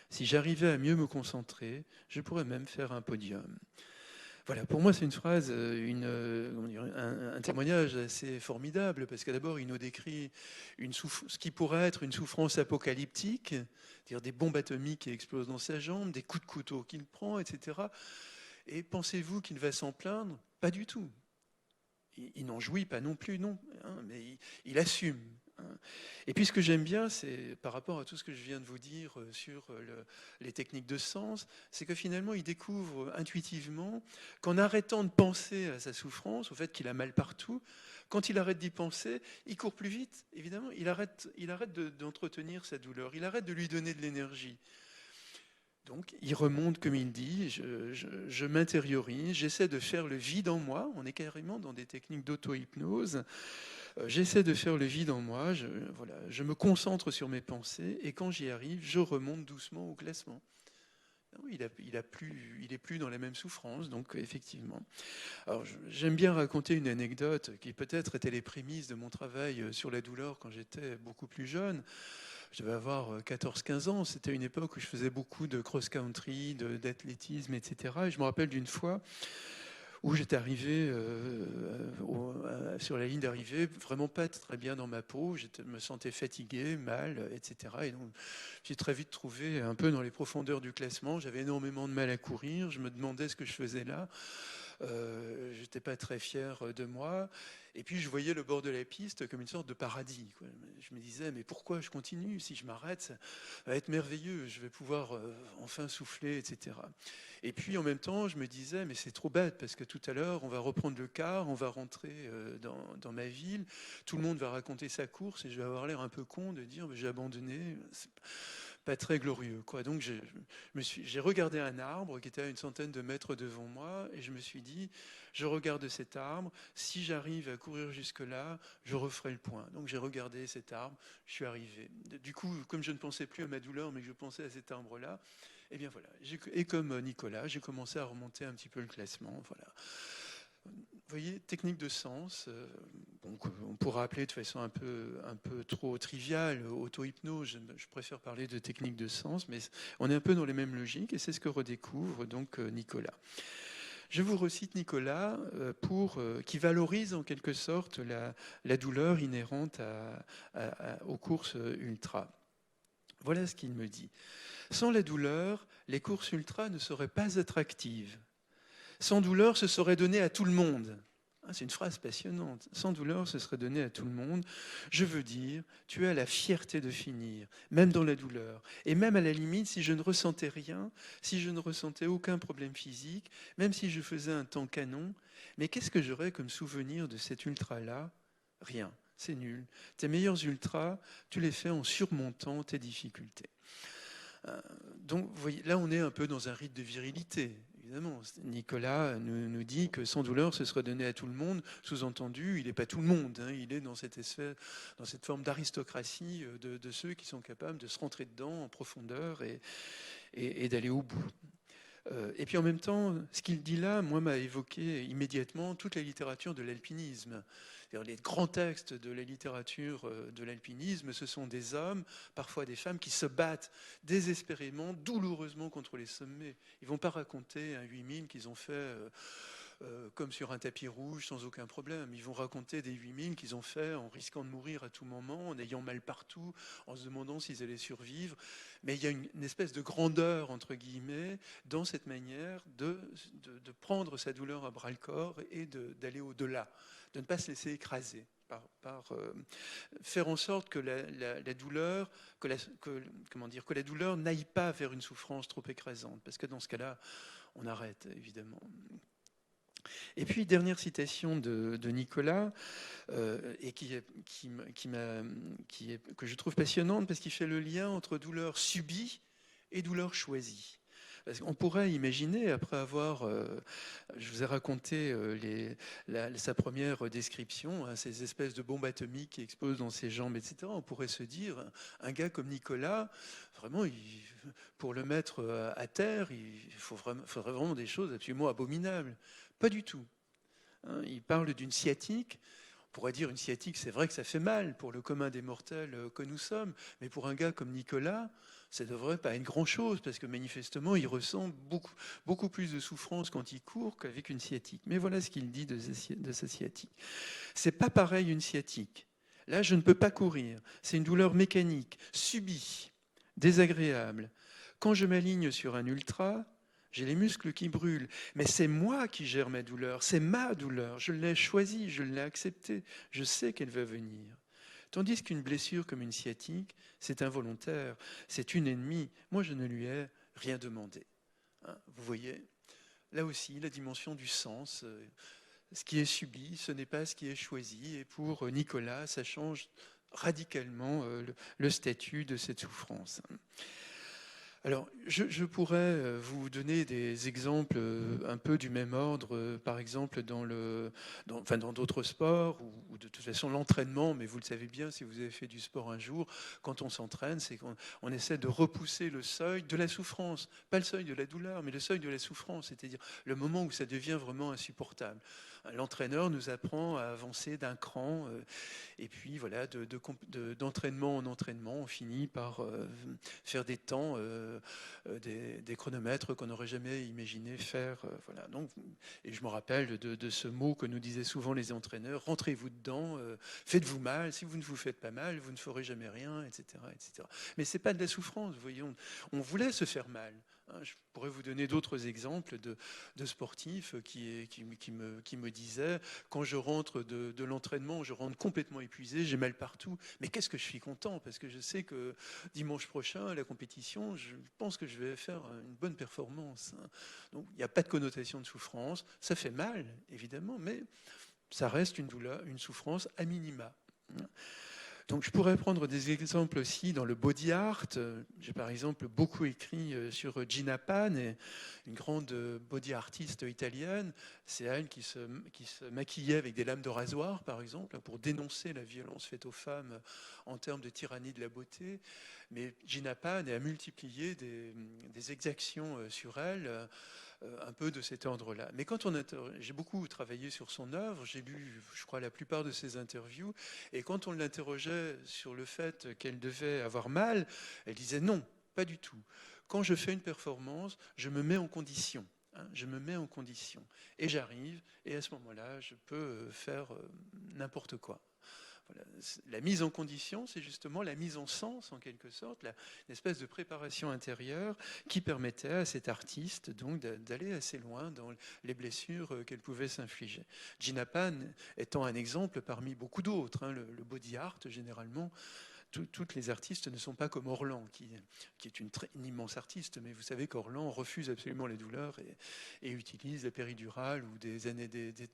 Si j'arrivais à mieux me concentrer, je pourrais même faire un podium. Voilà, pour moi, c'est une phrase, un témoignage assez formidable, parce que d'abord, il nous décrit ce qui pourrait être une souffrance apocalyptique, c'est-à-dire des bombes atomiques qui explosent dans sa jambe, des coups de couteau qu'il prend, etc. Et pensez-vous qu'il va s'en plaindre? Pas du tout. Il n'en jouit pas non plus, non, hein, mais il assume. Hein. Et puis ce que j'aime bien, c'est par rapport à tout ce que je viens de vous dire sur les techniques de sens, c'est que finalement il découvre intuitivement qu'en arrêtant de penser à sa souffrance, au fait qu'il a mal partout, quand il arrête d'y penser, il court plus vite, évidemment, il arrête d'entretenir sa douleur, il arrête de lui donner de l'énergie. Donc, il remonte, comme il dit, je m'intériorise, j'essaie de faire le vide en moi, on est carrément dans des techniques d'auto-hypnose, j'essaie de faire le vide en moi, je me concentre sur mes pensées, et quand j'y arrive, je remonte doucement au classement. Il est plus dans la même souffrance, donc effectivement. Alors, j'aime bien raconter une anecdote qui peut-être était les prémices de mon travail sur la douleur quand j'étais beaucoup plus jeune. Je devais avoir 14-15 ans. C'était une époque où je faisais beaucoup de cross-country, d'athlétisme, etc. Et je me rappelle d'une fois où j'étais arrivé sur la ligne d'arrivée, vraiment pas très bien dans ma peau. Je me sentais fatigué, mal, etc. Et donc, j'ai très vite trouvé un peu dans les profondeurs du classement. J'avais énormément de mal à courir. Je me demandais ce que je faisais là. J'étais pas très fier de moi. Et puis je voyais le bord de la piste comme une sorte de paradis, quoi. Je me disais, mais pourquoi je continue? Si je m'arrête, ça va être merveilleux. Je vais pouvoir enfin souffler, etc. Et puis en même temps, je me disais, mais c'est trop bête parce que tout à l'heure, on va reprendre le car, on va rentrer dans ma ville, tout le monde va raconter sa course et je vais avoir l'air un peu con de dire, j'ai abandonné. C'est pas très glorieux, quoi. Donc j'ai regardé un arbre qui était à une centaine de mètres devant moi et je me suis dit, je regarde cet arbre, si j'arrive à courir jusque-là, je referai le point. Donc j'ai regardé cet arbre, je suis arrivé. Du coup, comme je ne pensais plus à ma douleur, mais que je pensais à cet arbre-là, et bien voilà. Et comme Nicolas, j'ai commencé à remonter un petit peu le classement. Voilà. Vous voyez, technique de sens, on pourra appeler de façon un peu trop triviale, auto-hypnose, je préfère parler de technique de sens, mais on est un peu dans les mêmes logiques et c'est ce que redécouvre donc Nicolas. Je vous recite Nicolas qui valorise en quelque sorte la douleur inhérente aux courses ultra. Voilà ce qu'il me dit. Sans la douleur, les courses ultra ne seraient pas attractives. Sans douleur, ce serait donné à tout le monde. C'est une phrase passionnante. Sans douleur, ce serait donné à tout le monde. Je veux dire, tu as la fierté de finir, même dans la douleur. Et même à la limite, si je ne ressentais rien, si je ne ressentais aucun problème physique, même si je faisais un temps canon, mais qu'est-ce que j'aurais comme souvenir de cet ultra-là? Rien. C'est nul. Tes meilleurs ultras, tu les fais en surmontant tes difficultés. Donc, vous voyez, là, on est un peu dans un rite de virilité. Évidemment, Nicolas nous dit que sans douleur, ce serait donné à tout le monde. Sous-entendu, il n'est pas tout le monde. Hein, il est dans cette forme d'aristocratie de ceux qui sont capables de se rentrer dedans en profondeur et d'aller au bout. Et puis en même temps, ce qu'il dit là, moi, m'a évoqué immédiatement toute la littérature de l'alpinisme. Les grands textes de la littérature de l'alpinisme, ce sont des hommes, parfois des femmes, qui se battent désespérément, douloureusement contre les sommets. Ils ne vont pas raconter un 8000 qu'ils ont fait comme sur un tapis rouge, sans aucun problème. Ils vont raconter des 8000 qu'ils ont fait en risquant de mourir à tout moment, en ayant mal partout, en se demandant s'ils allaient survivre. Mais il y a une espèce de grandeur, entre guillemets, dans cette manière de prendre sa douleur à bras-le-corps et d'aller au-delà, de ne pas se laisser écraser. Par faire en sorte que la douleur, que la douleur n'aille pas vers une souffrance trop écrasante, parce que dans ce cas-là, on arrête, évidemment. Et puis, dernière citation de Nicolas, et que je trouve passionnante, parce qu'il fait le lien entre douleur subie et douleur choisie. On pourrait imaginer, après avoir, je vous ai raconté sa première description, hein, ces espèces de bombes atomiques qui explosent dans ses jambes, etc. On pourrait se dire, un gars comme Nicolas, vraiment, pour le mettre à terre, il faudrait vraiment des choses absolument abominables. Pas du tout. Hein, il parle d'une sciatique. On pourrait dire une sciatique, c'est vrai que ça fait mal pour le commun des mortels que nous sommes, mais pour un gars comme Nicolas, ça ne devrait pas être grand-chose, parce que manifestement, il ressent beaucoup plus de souffrance quand il court qu'avec une sciatique. Mais voilà ce qu'il dit de sa sciatique. C'est pas pareil une sciatique. Là, je ne peux pas courir. C'est une douleur mécanique, subie, désagréable. Quand je m'aligne sur un ultra, j'ai les muscles qui brûlent, mais c'est moi qui gère ma douleur, c'est ma douleur, je l'ai choisie, je l'ai acceptée, je sais qu'elle va venir. Tandis qu'une blessure comme une sciatique, c'est involontaire, c'est une ennemie, moi je ne lui ai rien demandé. Hein, vous voyez, là aussi, la dimension du sens, ce qui est subi, ce n'est pas ce qui est choisi, et pour Nicolas, ça change radicalement le statut de cette souffrance. Alors, je pourrais vous donner des exemples un peu du même ordre, par exemple dans d'autres sports, ou de toute façon l'entraînement, mais vous le savez bien si vous avez fait du sport un jour, quand on s'entraîne, c'est qu'on essaie de repousser le seuil de la souffrance, pas le seuil de la douleur, mais le seuil de la souffrance, c'est-à-dire le moment où ça devient vraiment insupportable. L'entraîneur nous apprend à avancer d'un cran, et puis voilà, d'entraînement en entraînement, on finit par faire des temps, des chronomètres qu'on n'aurait jamais imaginé faire. Voilà. Donc, et je me rappelle de ce mot que nous disaient souvent les entraîneurs, rentrez-vous dedans, faites-vous mal, si vous ne vous faites pas mal, vous ne ferez jamais rien, etc. etc. Mais ce n'est pas de la souffrance, voyons. On voulait se faire mal. Je pourrais vous donner d'autres exemples de sportifs qui me disaient, quand je rentre de l'entraînement, je rentre complètement épuisé, j'ai mal partout, mais qu'est-ce que je suis content, parce que je sais que dimanche prochain, à la compétition, je pense que je vais faire une bonne performance. Donc il n'y a pas de connotation de souffrance, ça fait mal, évidemment, mais ça reste une douleur, une souffrance à minima. Donc je pourrais prendre des exemples aussi dans le body art. J'ai par exemple beaucoup écrit sur Gina Pan, une grande body artiste italienne. C'est elle qui se maquillait avec des lames de rasoir, par exemple, pour dénoncer la violence faite aux femmes en termes de tyrannie de la beauté. Mais Gina Pan a multiplié des exactions sur elle, un peu de cet ordre-là. Mais quand j'ai beaucoup travaillé sur son œuvre, j'ai lu, je crois, la plupart de ses interviews, et quand on l'interrogeait sur le fait qu'elle devait avoir mal, elle disait non, pas du tout. Quand je fais une performance, je me mets en condition. Je me mets en condition. Et j'arrive, et à ce moment-là, je peux faire n'importe quoi. Voilà. La mise en condition, c'est justement la mise en sens, en quelque sorte, une espèce de préparation intérieure qui permettait à cet artiste donc d'aller assez loin dans les blessures qu'elle pouvait s'infliger. Gina Pan étant un exemple parmi beaucoup d'autres. Le body art, généralement, toutes les artistes ne sont pas comme Orlan, qui est une immense artiste, mais vous savez qu'Orlan refuse absolument les douleurs et utilise la péridurale ou des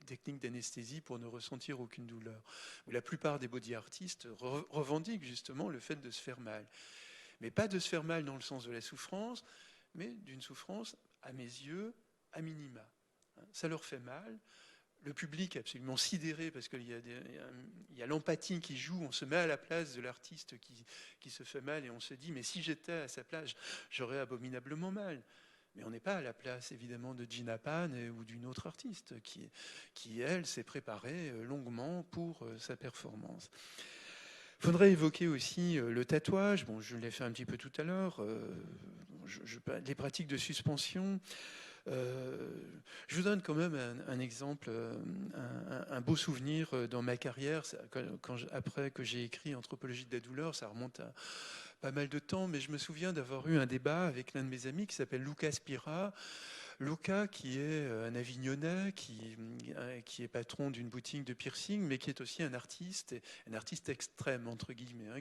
techniques d'anesthésie pour ne ressentir aucune douleur. La plupart des body artistes revendiquent justement le fait de se faire mal. Mais pas de se faire mal dans le sens de la souffrance, mais d'une souffrance, à mes yeux, à minima. Ça leur fait mal. Le public est absolument sidéré parce qu'il y a l'empathie qui joue, on se met à la place de l'artiste qui se fait mal et on se dit mais si j'étais à sa place, j'aurais abominablement mal. Mais on n'est pas à la place évidemment de Gina Pan ou d'une autre artiste qui elle, s'est préparée longuement pour sa performance. Il faudrait évoquer aussi le tatouage. Bon, je l'ai fait un petit peu tout à l'heure. Les pratiques de suspension. Je vous donne quand même un exemple, un beau souvenir dans ma carrière. Après que j'ai écrit Anthropologie de la douleur, ça remonte à pas mal de temps, mais je me souviens d'avoir eu un débat avec l'un de mes amis qui s'appelle Luca Spira. Luca, qui est un Avignonnais, qui est patron d'une boutique de piercing, mais qui est aussi un artiste extrême, entre guillemets, hein,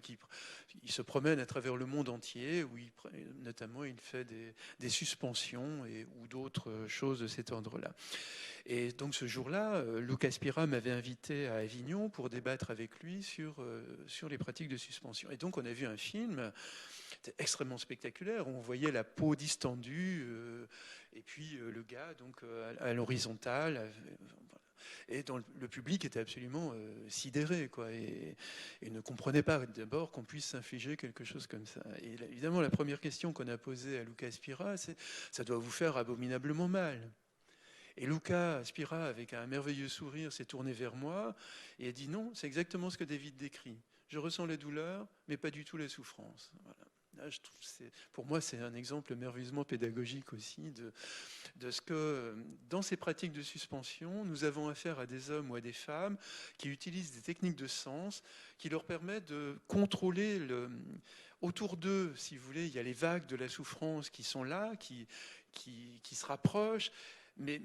il se promène à travers le monde entier, où notamment il fait des suspensions ou d'autres choses de cet ordre-là. Et donc ce jour-là, Luca Spira m'avait invité à Avignon pour débattre avec lui sur les pratiques de suspension. Et donc on a vu un film extrêmement spectaculaire, où on voyait la peau distendue, et puis le gars donc à l'horizontale, et dans le public était absolument sidéré, quoi, et ne comprenait pas d'abord qu'on puisse s'infliger quelque chose comme ça. Et évidemment, la première question qu'on a posée à Luca Spira, c'est « ça doit vous faire abominablement mal ». Et Luca Spira, avec un merveilleux sourire, s'est tourné vers moi et a dit « non, c'est exactement ce que David décrit. Je ressens la douleur, mais pas du tout la souffrance. » Voilà. Là, pour moi, c'est un exemple merveilleusement pédagogique aussi de ce que, dans ces pratiques de suspension, nous avons affaire à des hommes ou à des femmes qui utilisent des techniques de sens qui leur permettent de contrôler autour d'eux, si vous voulez, il y a les vagues de la souffrance qui sont là, qui se rapprochent, mais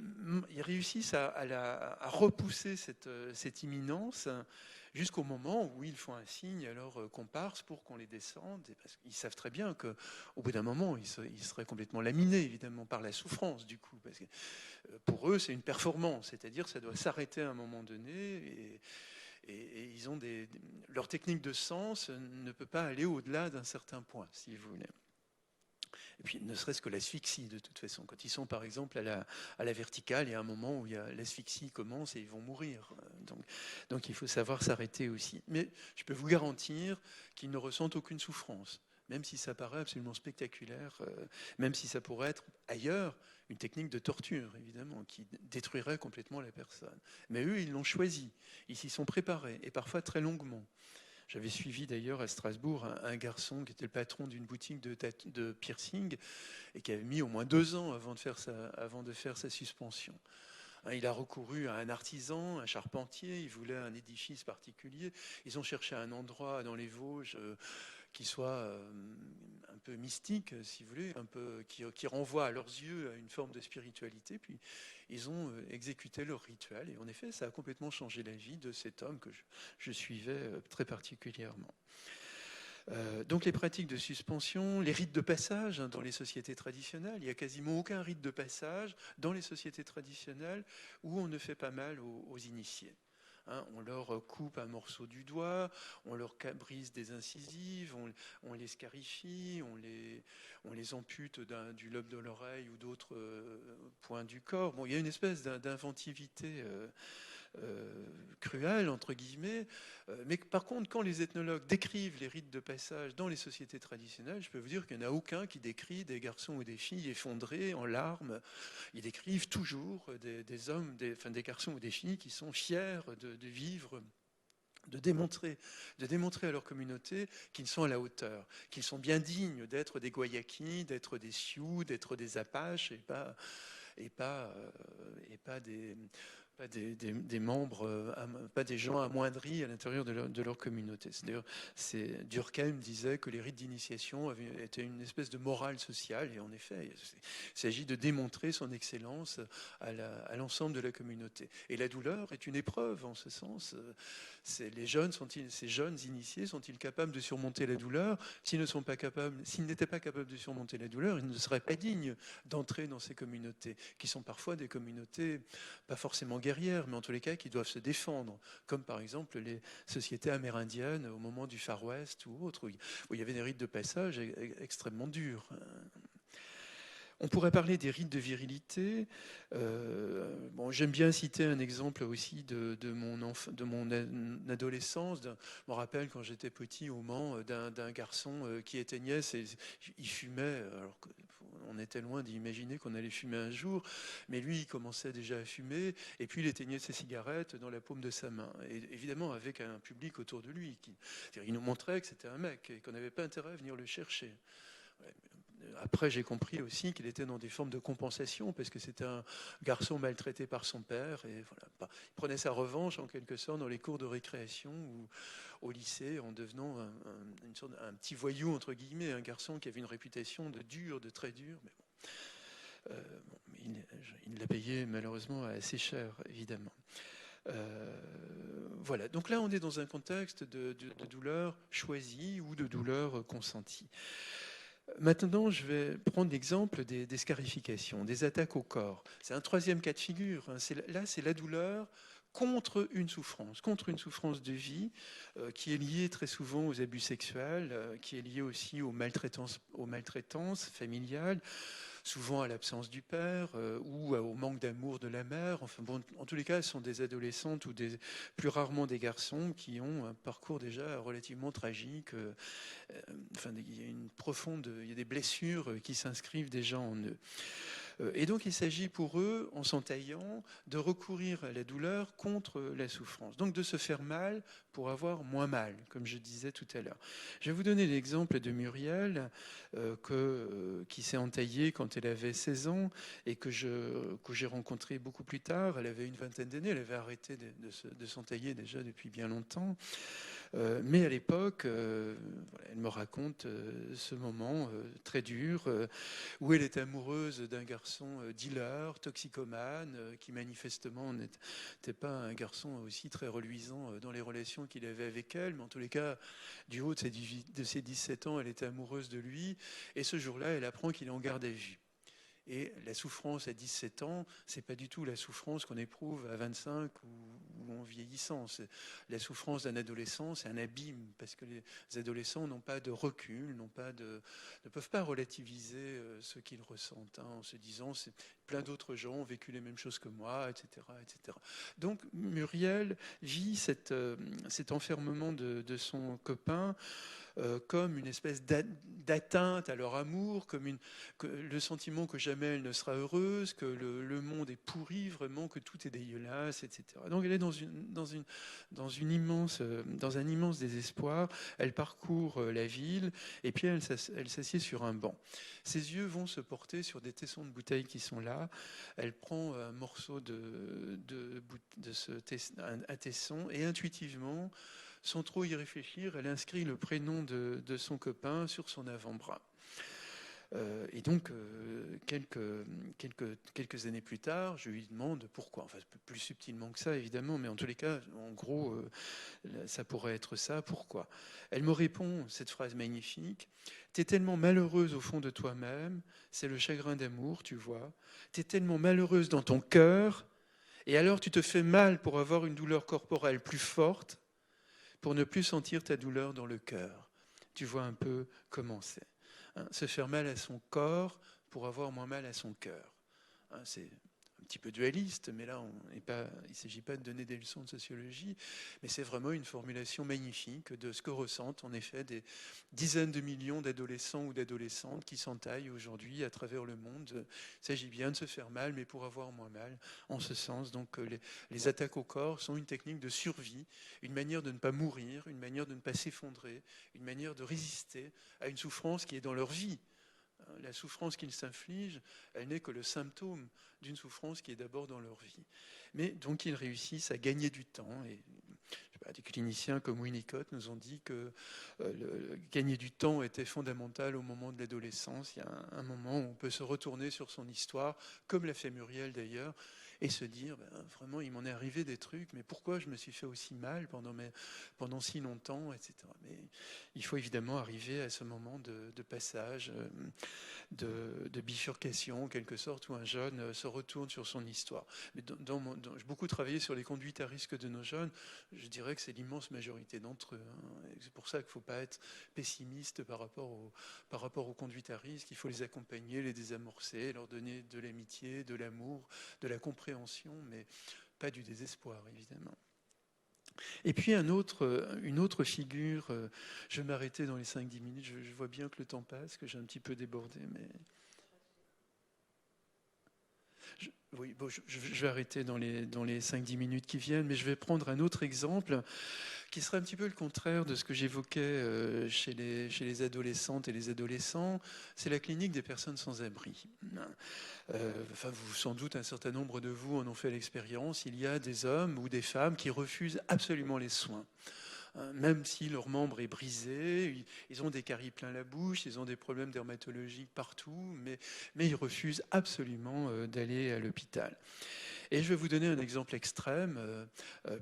ils réussissent à repousser cette imminence jusqu'au moment où ils font un signe à leurs comparses pour qu'on les descende, parce qu'ils savent très bien qu'au bout d'un moment, ils seraient complètement laminés, évidemment, par la souffrance, du coup. Parce que pour eux, c'est une performance, c'est-à-dire que ça doit s'arrêter à un moment donné, et ils ont leur technique de sens ne peut pas aller au-delà d'un certain point, si vous voulez. Et puis, ne serait-ce que l'asphyxie, de toute façon. Quand ils sont, par exemple, à la verticale, il y a un moment où l'asphyxie commence et ils vont mourir. Donc, il faut savoir s'arrêter aussi. Mais je peux vous garantir qu'ils ne ressentent aucune souffrance, même si ça paraît absolument spectaculaire, même si ça pourrait être ailleurs une technique de torture, évidemment, qui détruirait complètement la personne. Mais eux, ils l'ont choisi. Ils s'y sont préparés, et parfois très longuement. J'avais suivi d'ailleurs à Strasbourg un garçon qui était le patron d'une boutique de piercing et qui avait mis au moins 2 ans avant de faire sa suspension. Il a recouru à un artisan, un charpentier, il voulait un édifice particulier. Ils ont cherché un endroit dans les Vosges qui soit un peu mystique, si vous voulez, un peu qui renvoie à leurs yeux à une forme de spiritualité. Puis ils ont exécuté leur rituel. Et en effet, ça a complètement changé la vie de cet homme que je suivais très particulièrement. Donc les pratiques de suspension, les rites de passage dans les sociétés traditionnelles, il n'y a quasiment aucun rite de passage dans les sociétés traditionnelles où on ne fait pas mal aux initiés. On leur coupe un morceau du doigt, on leur brise des incisives, on les scarifie, on les ampute du lobe de l'oreille ou d'autres points du corps. Bon, il y a une espèce d'inventivité cruelle, entre guillemets. Mais par contre, quand les ethnologues décrivent les rites de passage dans les sociétés traditionnelles, je peux vous dire qu'il n'y en a aucun qui décrit des garçons ou des filles effondrés en larmes. Ils décrivent toujours des hommes, des garçons ou des filles qui sont fiers de vivre, de démontrer à leur communauté qu'ils sont à la hauteur, qu'ils sont bien dignes d'être des Guayaquis, d'être des Sioux, d'être des Apaches et pas des membres, pas des gens amoindris à l'intérieur de leur communauté. D'ailleurs, Durkheim disait que les rites d'initiation étaient une espèce de morale sociale, et en effet, il s'agit de démontrer son excellence à l'ensemble de la communauté. Et la douleur est une épreuve en ce sens. Ces jeunes initiés sont-ils capables de surmonter la douleur? S'ils n'étaient pas capables de surmonter la douleur, ils ne seraient pas dignes d'entrer dans ces communautés, qui sont parfois des communautés pas forcément guerrières, mais en tous les cas qui doivent se défendre, comme par exemple les sociétés amérindiennes au moment du Far West ou autres, où il y avait des rites de passage extrêmement durs. On pourrait parler des rites de virilité. J'aime bien citer un exemple aussi de mon adolescence. Je me rappelle quand j'étais petit au Mans d'un garçon qui éteignait, il fumait, alors qu'on était loin d'imaginer qu'on allait fumer un jour, mais lui il commençait déjà à fumer, et puis il éteignait ses cigarettes dans la paume de sa main, et évidemment avec un public autour de lui. Il nous montrait que c'était un mec et qu'on n'avait pas intérêt à venir le chercher. Ouais, après, j'ai compris aussi qu'il était dans des formes de compensation, parce que c'était un garçon maltraité par son père, et voilà, il prenait sa revanche en quelque sorte dans les cours de récréation ou au lycée, en devenant un petit voyou entre guillemets, un garçon qui avait une réputation de dur, de très dur, mais bon, il l'a payé malheureusement assez cher, évidemment. Voilà, donc là on est dans un contexte de douleur choisie ou de douleur consentie. Maintenant, je vais prendre l'exemple des scarifications, des attaques au corps. C'est un troisième cas de figure. Là, c'est la douleur contre une souffrance de vie qui est liée très souvent aux abus sexuels, qui est liée aussi aux maltraitances familiales, souvent à l'absence du père ou au manque d'amour de la mère. Enfin bon, en tous les cas, ce sont des adolescentes ou plus rarement des garçons qui ont un parcours déjà relativement tragique. Enfin, il y a des blessures qui s'inscrivent déjà en eux. Et donc, il s'agit pour eux, en s'entaillant, de recourir à la douleur contre la souffrance. Donc, de se faire mal pour avoir moins mal, comme je disais tout à l'heure. Je vais vous donner l'exemple de Muriel, qui s'est entaillée quand elle avait 16 ans et que j'ai rencontrée beaucoup plus tard. Elle avait une vingtaine d'années, elle avait arrêté de s'entailler déjà depuis bien longtemps. Mais à l'époque, elle me raconte ce moment très dur où elle est amoureuse d'un garçon dealer, toxicomane, qui manifestement n'était pas un garçon aussi très reluisant dans les relations qu'il avait avec elle, mais en tous les cas, du haut de ses 17 ans, elle était amoureuse de lui, et ce jour-là, elle apprend qu'il est en garde à vue. Et la souffrance à 17 ans, c'est pas du tout la souffrance qu'on éprouve à 25 ou en vieillissant. La souffrance d'un adolescent, c'est un abîme, parce que les adolescents n'ont pas de recul, ne peuvent pas relativiser ce qu'ils ressentent, en se disant plein d'autres gens ont vécu les mêmes choses que moi, etc. etc. Donc Muriel vit cet enfermement de son copain comme une espèce d'atteinte à leur amour, comme le sentiment que jamais elle ne sera heureuse, que le monde est pourri, vraiment, que tout est dégueulasse, etc. Donc elle est dans un immense désespoir. Elle parcourt la ville et puis elle s'assied sur un banc. Ses yeux vont se porter sur des tessons de bouteilles qui sont là. Elle prend un morceau un tesson et intuitivement, sans trop y réfléchir, elle inscrit le prénom de son copain sur son avant-bras. Et donc, quelques années plus tard, je lui demande pourquoi. Enfin, plus subtilement que ça, évidemment, mais en tous les cas, en gros, ça pourrait être ça. Pourquoi ? Elle me répond cette phrase magnifique. « T'es tellement malheureuse au fond de toi-même, c'est le chagrin d'amour, tu vois. T'es tellement malheureuse dans ton cœur, et alors tu te fais mal pour avoir une douleur corporelle plus forte, pour ne plus sentir ta douleur dans le cœur. » Tu vois un peu comment c'est. Se faire mal à son corps pour avoir moins mal à son cœur. C'est un petit peu dualiste, mais là, il ne s'agit pas de donner des leçons de sociologie, mais c'est vraiment une formulation magnifique de ce que ressentent en effet des dizaines de millions d'adolescents ou d'adolescentes qui s'entaillent aujourd'hui à travers le monde. Il s'agit bien de se faire mal, mais pour avoir moins mal, en ce sens. Donc les attaques au corps sont une technique de survie, une manière de ne pas mourir, une manière de ne pas s'effondrer, une manière de résister à une souffrance qui est dans leur vie. La souffrance qu'ils s'infligent, elle n'est que le symptôme d'une souffrance qui est d'abord dans leur vie. Mais donc ils réussissent à gagner du temps. Et des cliniciens comme Winnicott nous ont dit que gagner du temps était fondamental au moment de l'adolescence. Il y a un moment où on peut se retourner sur son histoire, comme l'a fait Muriel d'ailleurs, et se dire, vraiment, il m'en est arrivé des trucs, mais pourquoi je me suis fait aussi mal pendant si longtemps, etc. Mais il faut évidemment arriver à ce moment de passage, de bifurcation, en quelque sorte, où un jeune se retourne sur son histoire. Mais j'ai beaucoup travaillé sur les conduites à risque de nos jeunes. Je dirais que c'est l'immense majorité d'entre eux. C'est pour ça qu'il ne faut pas être pessimiste par rapport aux conduites à risque. Il faut les accompagner, les désamorcer, leur donner de l'amitié, de l'amour, de la compréhension, mais pas du désespoir, évidemment. Et puis une autre figure, je vais m'arrêter dans les 5-10 minutes, je vois bien que le temps passe, que j'ai un petit peu débordé, mais Oui, bon, je vais arrêter dans les 5-10 minutes qui viennent, mais je vais prendre un autre exemple qui serait un petit peu le contraire de ce que j'évoquais chez les adolescentes et les adolescents. C'est la clinique des personnes sans abri. Enfin, sans doute, un certain nombre de vous en ont fait l'expérience. Il y a des hommes ou des femmes qui refusent absolument les soins. Même si leur membre est brisé, ils ont des caries plein la bouche, ils ont des problèmes dermatologiques partout, mais ils refusent absolument d'aller à l'hôpital. Et je vais vous donner un exemple extrême,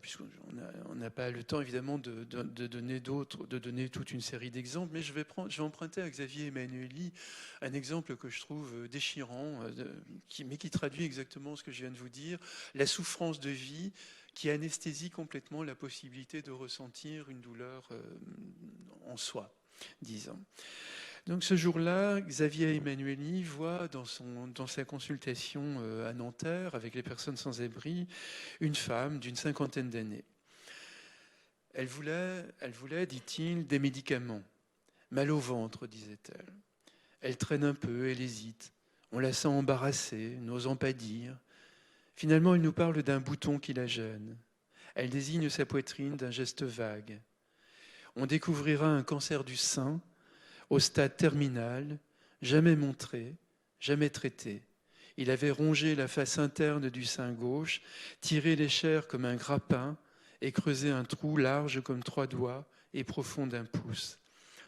puisqu'on n'a pas le temps évidemment de donner toute une série d'exemples, mais je vais emprunter à Xavier Emmanueli un exemple que je trouve déchirant, mais qui traduit exactement ce que je viens de vous dire, la souffrance de vie qui anesthésie complètement la possibilité de ressentir une douleur en soi, disons. Donc ce jour-là, Xavier Emmanueli voit dans sa consultation à Nanterre avec les personnes sans abri une femme d'une 50aine d'années. Elle voulait, dit-il, des médicaments. Mal au ventre, disait-elle. Elle traîne un peu, elle hésite. On la sent embarrassée, n'osant pas dire. Finalement, elle nous parle d'un bouton qui la gêne. Elle désigne sa poitrine d'un geste vague. On découvrira un cancer du sein au stade terminal, jamais montré, jamais traité. Il avait rongé la face interne du sein gauche, tiré les chairs comme un grappin et creusé un trou large comme 3 doigts et profond d'1 pouce.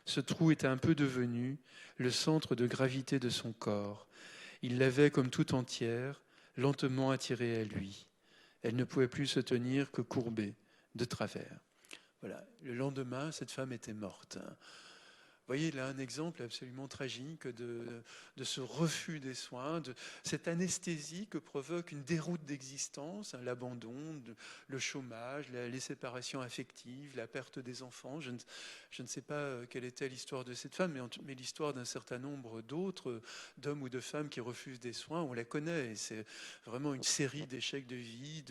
Ce trou était un peu devenu le centre de gravité de son corps. Il l'avait comme tout entière, lentement attirée à lui. Elle ne pouvait plus se tenir que courbée, de travers. Voilà. Le lendemain, cette femme était morte. Vous voyez là un exemple absolument tragique de ce refus des soins, de cette anesthésie que provoque une déroute d'existence, l'abandon, le chômage, les séparations affectives, la perte des enfants. Je ne sais pas quelle était l'histoire de cette femme, mais l'histoire d'un certain nombre d'autres, d'hommes ou de femmes qui refusent des soins, on la connaît. Et c'est vraiment une série d'échecs de vie,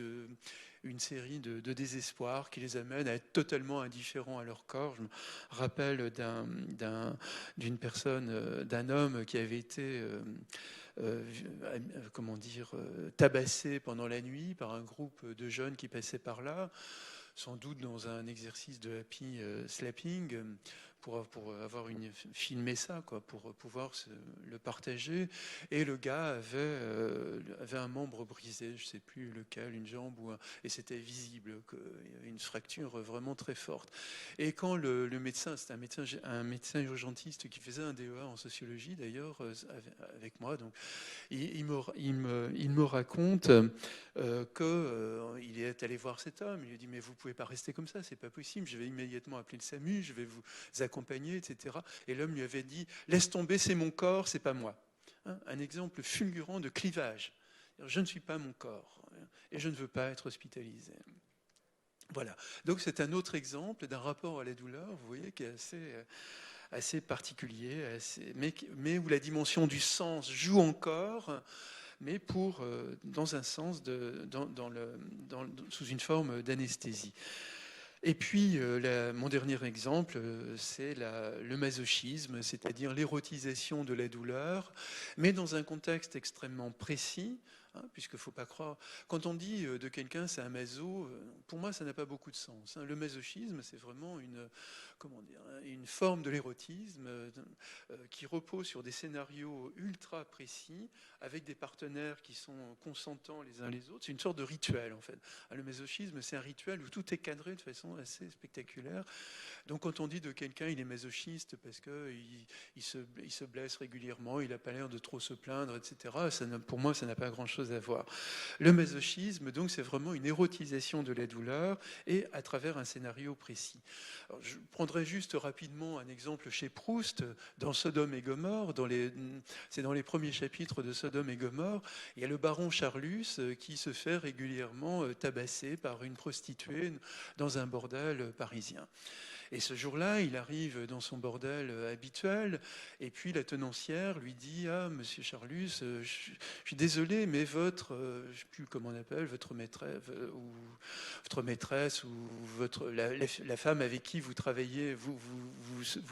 une série de désespoirs qui les amène à être totalement indifférents à leur corps. Je me rappelle d'une personne, d'un homme qui avait été tabassé pendant la nuit par un groupe de jeunes qui passaient par là, sans doute dans un exercice de happy slapping, pour avoir filmé ça, quoi, pour pouvoir le partager. Et le gars avait un membre brisé, je ne sais plus lequel, une jambe, et c'était visible qu'il y avait une fracture vraiment très forte. Et quand le médecin, c'était un médecin urgentiste qui faisait un DEA en sociologie d'ailleurs, avec moi, donc il me raconte qu'il est allé voir cet homme. Il lui dit: mais vous pouvez pas rester comme ça, c'est pas possible. Je vais immédiatement appeler le SAMU, je vais vous accompagner, etc. Et l'homme lui avait dit: laisse tomber, c'est mon corps, c'est pas moi. Un exemple fulgurant de clivage. Je ne suis pas mon corps et je ne veux pas être hospitalisé. Voilà. Donc c'est un autre exemple d'un rapport à la douleur, vous voyez, qui est assez particulier, mais où la dimension du sens joue encore, mais dans un sens, sous une forme d'anesthésie. Et puis, mon dernier exemple, c'est le masochisme, c'est-à-dire l'érotisation de la douleur, mais dans un contexte extrêmement précis, puisqu'il ne faut pas croire... Quand on dit de quelqu'un c'est un maso, pour moi ça n'a pas beaucoup de sens. Le masochisme, c'est vraiment une forme de l'érotisme qui repose sur des scénarios ultra précis, avec des partenaires qui sont consentants les uns les autres. C'est une sorte de rituel en fait. Le masochisme, c'est un rituel où tout est cadré de façon assez spectaculaire. Donc quand on dit de quelqu'un il est masochiste parce qu'il se blesse régulièrement, il n'a pas l'air de trop se plaindre, etc., pour moi ça n'a pas grand-chose à voir. Le masochisme, donc, c'est vraiment une érotisation de la douleur et à travers un scénario précis. Alors, je prendrai juste rapidement un exemple chez Proust, dans Sodome et Gomorrhe. C'est dans les premiers chapitres de Sodome et Gomorrhe. Il y a le baron Charlus qui se fait régulièrement tabasser par une prostituée dans un bordel parisien. Et ce jour-là, il arrive dans son bordel habituel, et puis la tenancière lui dit « Ah, monsieur Charlus, je suis désolé, mais votre, je ne sais plus comment on appelle, votre maîtresse ou la femme avec qui vous travaillez, vous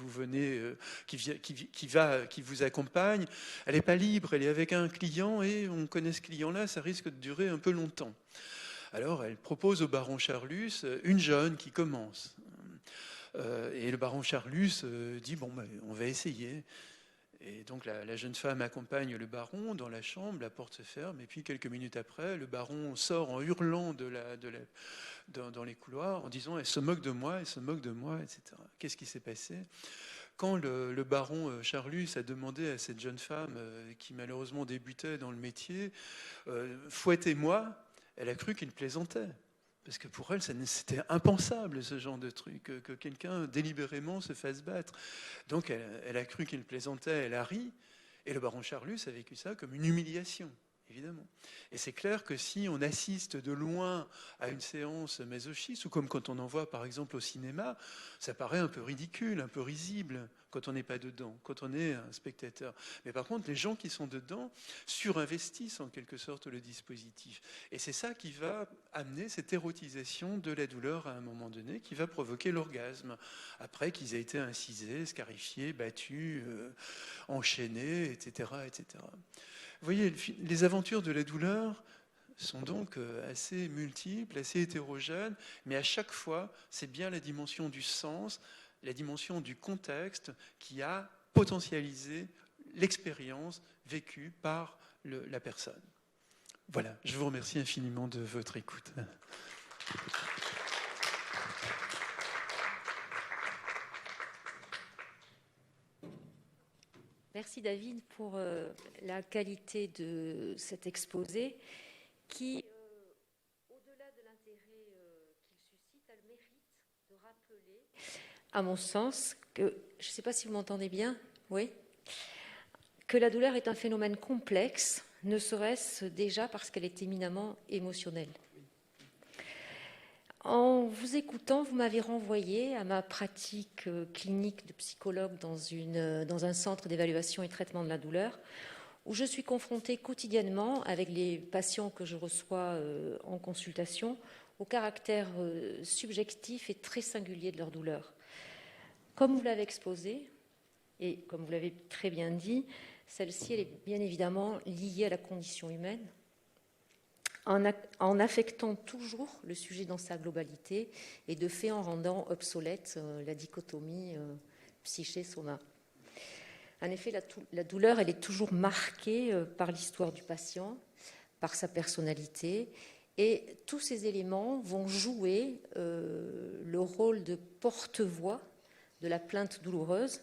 venez, qui vous accompagne, elle n'est pas libre, elle est avec un client, et on connaît ce client-là, ça risque de durer un peu longtemps. » Alors, elle propose au baron Charlus une jeune qui commence. Et le baron Charlus dit « Bon, ben, on va essayer ». Et donc la jeune femme accompagne le baron dans la chambre, la porte se ferme, et puis quelques minutes après, le baron sort en hurlant dans les couloirs, en disant « Elle se moque de moi, elle se moque de moi, etc. » Qu'est-ce qui s'est passé ? Quand le baron Charlus a demandé à cette jeune femme, qui malheureusement débutait dans le métier, « Fouettez-moi », elle a cru qu'il plaisantait. Parce que pour elle, c'était impensable, ce genre de truc, que quelqu'un délibérément se fasse battre. Donc elle a cru qu'il plaisantait, elle a ri, et le baron Charlus a vécu ça comme une humiliation, évidemment. Et c'est clair que si on assiste de loin à une séance masochiste, ou comme quand on en voit par exemple au cinéma, ça paraît un peu ridicule, un peu risible, quand on n'est pas dedans, quand on est un spectateur. Mais par contre, les gens qui sont dedans surinvestissent en quelque sorte le dispositif. Et c'est ça qui va amener cette érotisation de la douleur à un moment donné, qui va provoquer l'orgasme, après qu'ils aient été incisés, scarifiés, battus, enchaînés, etc., etc. Vous voyez, les aventures de la douleur sont donc assez multiples, assez hétérogènes, mais à chaque fois, c'est bien la dimension du sens, la dimension du contexte qui a potentialisé l'expérience vécue par la personne. Voilà, je vous remercie infiniment de votre écoute. Merci David pour la qualité de cet exposé qui, au-delà de l'intérêt qu'il suscite, a le mérite de rappeler, à mon sens, que, je ne sais pas si vous m'entendez bien, oui, que la douleur est un phénomène complexe, ne serait-ce déjà parce qu'elle est éminemment émotionnelle. En vous écoutant, vous m'avez renvoyé à ma pratique clinique de psychologue dans un centre d'évaluation et traitement de la douleur, où je suis confrontée quotidiennement avec les patients que je reçois en consultation au caractère subjectif et très singulier de leur douleur. Comme vous l'avez exposé, et comme vous l'avez très bien dit, celle-ci elle est bien évidemment liée à la condition humaine, en affectant toujours le sujet dans sa globalité et de fait en rendant obsolète la dichotomie psyché-soma. En effet, la douleur, elle est toujours marquée par l'histoire du patient, par sa personnalité, et tous ces éléments vont jouer le rôle de porte-voix de la plainte douloureuse.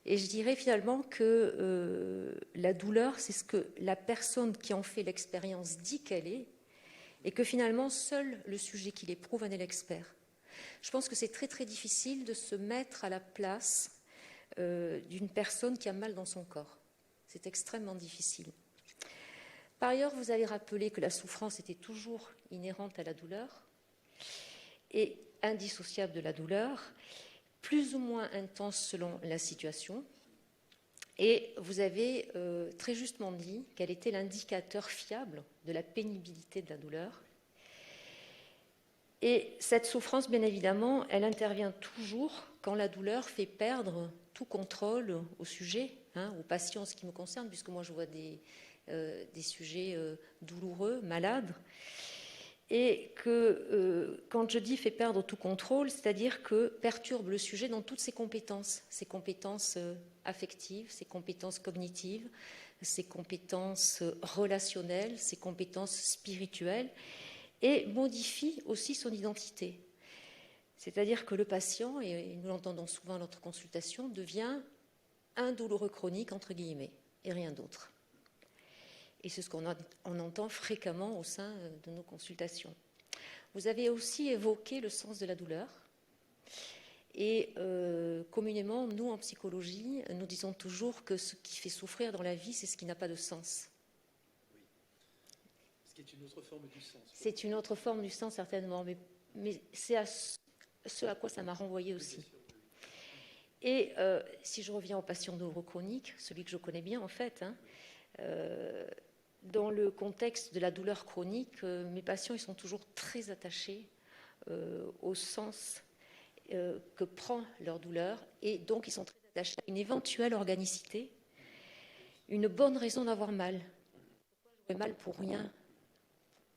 Et je dirais finalement que la douleur, c'est ce que la personne qui en fait l'expérience dit qu'elle est, et que finalement, seul le sujet qui l'éprouve en est l'expert. Je pense que c'est très très difficile de se mettre à la place d'une personne qui a mal dans son corps. C'est extrêmement difficile. Par ailleurs, vous avez rappelé que la souffrance était toujours inhérente à la douleur et indissociable de la douleur, plus ou moins intense selon la situation. Et vous avez très justement dit quel était l'indicateur fiable de la pénibilité de la douleur. Et cette souffrance, bien évidemment, elle intervient toujours quand la douleur fait perdre tout contrôle au sujet, au patient en ce qui me concerne, puisque moi je vois des sujets douloureux, malades. Et que quand je dis fait perdre tout contrôle, c'est-à-dire que perturbe le sujet dans toutes ses compétences affectives, ses compétences cognitives, ses compétences relationnelles, ses compétences spirituelles, et modifie aussi son identité. C'est-à-dire que le patient, et nous l'entendons souvent à notre consultation, devient un douloureux chronique, entre guillemets, et rien d'autre. Et c'est ce qu'on entend fréquemment au sein de nos consultations. Vous avez aussi évoqué le sens de la douleur. Et communément, nous, en psychologie, nous disons toujours que ce qui fait souffrir dans la vie, c'est ce qui n'a pas de sens. Oui. Ce qui est une autre forme du sens. C'est une autre forme du sens, certainement. Mais c'est ce à quoi ça m'a renvoyé aussi. Oui, bien sûr. Et si je reviens aux patients neurochroniques, celui que je connais bien en fait, dans le contexte de la douleur chronique, mes patients ils sont toujours très attachés au sens que prend leur douleur, et donc ils sont très attachés à une éventuelle organicité, une bonne raison d'avoir mal. Pourquoi j'aurais mal pour rien?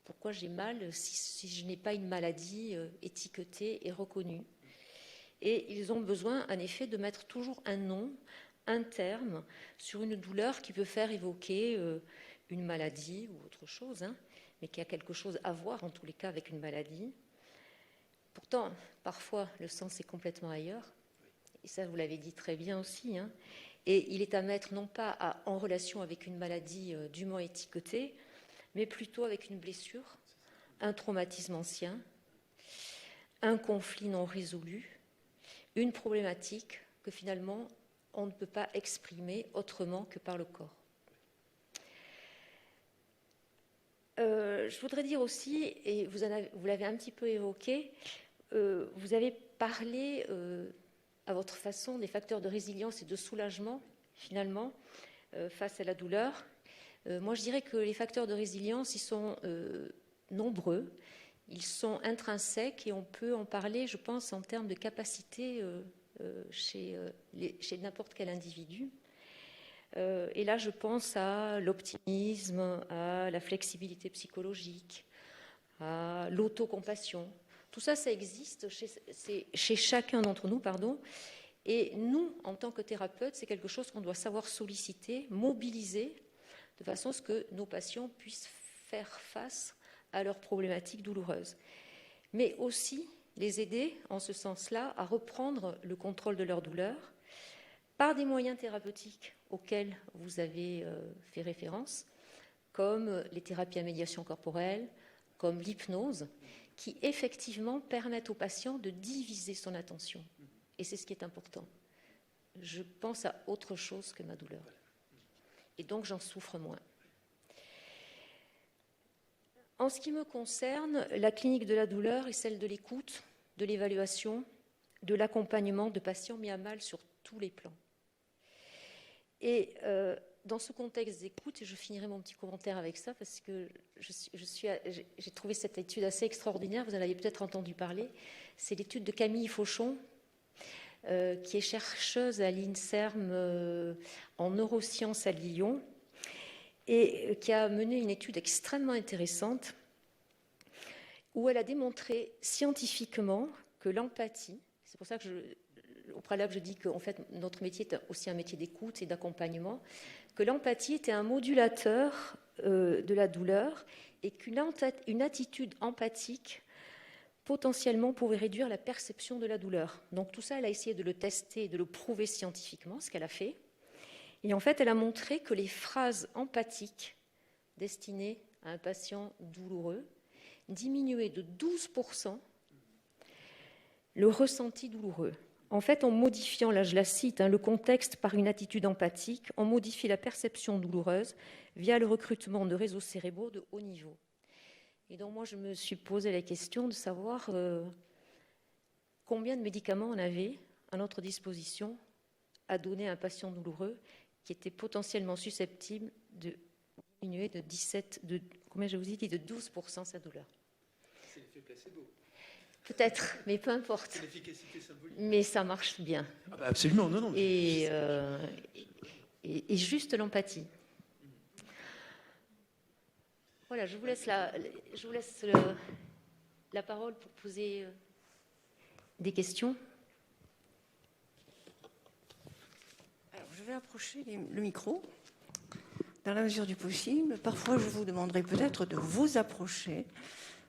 Pourquoi j'ai mal si je n'ai pas une maladie étiquetée et reconnue? Et ils ont besoin, en effet, de mettre toujours un nom, un terme, sur une douleur qui peut faire évoquer une maladie ou autre chose, mais qui a quelque chose à voir, en tous les cas, avec une maladie. Pourtant, parfois, le sens est complètement ailleurs, et ça, vous l'avez dit très bien aussi, et il est à mettre non pas en relation avec une maladie dûment étiquetée, mais plutôt avec une blessure, un traumatisme ancien, un conflit non résolu, une problématique que finalement on ne peut pas exprimer autrement que par le corps. Je voudrais dire aussi, et vous l'avez un petit peu évoqué, vous avez parlé à votre façon des facteurs de résilience et de soulagement finalement face à la douleur. Moi je dirais que les facteurs de résilience ils sont nombreux, ils sont intrinsèques et on peut en parler je pense en termes de capacité chez n'importe quel individu. Et là, je pense à l'optimisme, à la flexibilité psychologique, à l'autocompassion. Tout ça, ça existe chez chacun d'entre nous, Et nous, en tant que thérapeutes, c'est quelque chose qu'on doit savoir solliciter, mobiliser, de façon à ce que nos patients puissent faire face à leurs problématiques douloureuses. Mais aussi les aider, en ce sens-là, à reprendre le contrôle de leur douleur, par des moyens thérapeutiques auxquels vous avez fait référence, comme les thérapies à médiation corporelle, comme l'hypnose, qui effectivement permettent au patient de diviser son attention. Et c'est ce qui est important. Je pense à autre chose que ma douleur. Et donc j'en souffre moins. En ce qui me concerne, la clinique de la douleur est celle de l'écoute, de l'évaluation, de l'accompagnement de patients mis à mal sur tous les plans. Et dans ce contexte d'écoute, et je finirai mon petit commentaire avec ça, parce que j'ai trouvé cette étude assez extraordinaire, vous en avez peut-être entendu parler, c'est l'étude de Camille Fauchon, qui est chercheuse à l'INSERM en neurosciences à Lyon, et qui a mené une étude extrêmement intéressante, où elle a démontré scientifiquement que l'empathie, c'est pour ça que au préalable, je dis qu'en fait, notre métier est aussi un métier d'écoute et d'accompagnement, que l'empathie était un modulateur de la douleur et qu'une attitude empathique potentiellement pouvait réduire la perception de la douleur. Donc tout ça, elle a essayé de le tester, de le prouver scientifiquement, ce qu'elle a fait. Et en fait, elle a montré que les phrases empathiques destinées à un patient douloureux diminuaient de 12% le ressenti douloureux. En fait, en modifiant, là je la cite, le contexte par une attitude empathique, on modifie la perception douloureuse via le recrutement de réseaux cérébraux de haut niveau. Et donc moi, je me suis posé la question de savoir combien de médicaments on avait à notre disposition à donner à un patient douloureux qui était potentiellement susceptible de diminuer de 12% sa douleur. C'est l'effet placebo. Peut-être, mais peu importe. C'est l'efficacité symbolique. Mais ça marche bien. Ah bah absolument, non. Et juste l'empathie. Voilà, je vous laisse la parole pour poser des questions. Alors, je vais approcher le micro dans la mesure du possible. Parfois, je vous demanderai peut-être de vous approcher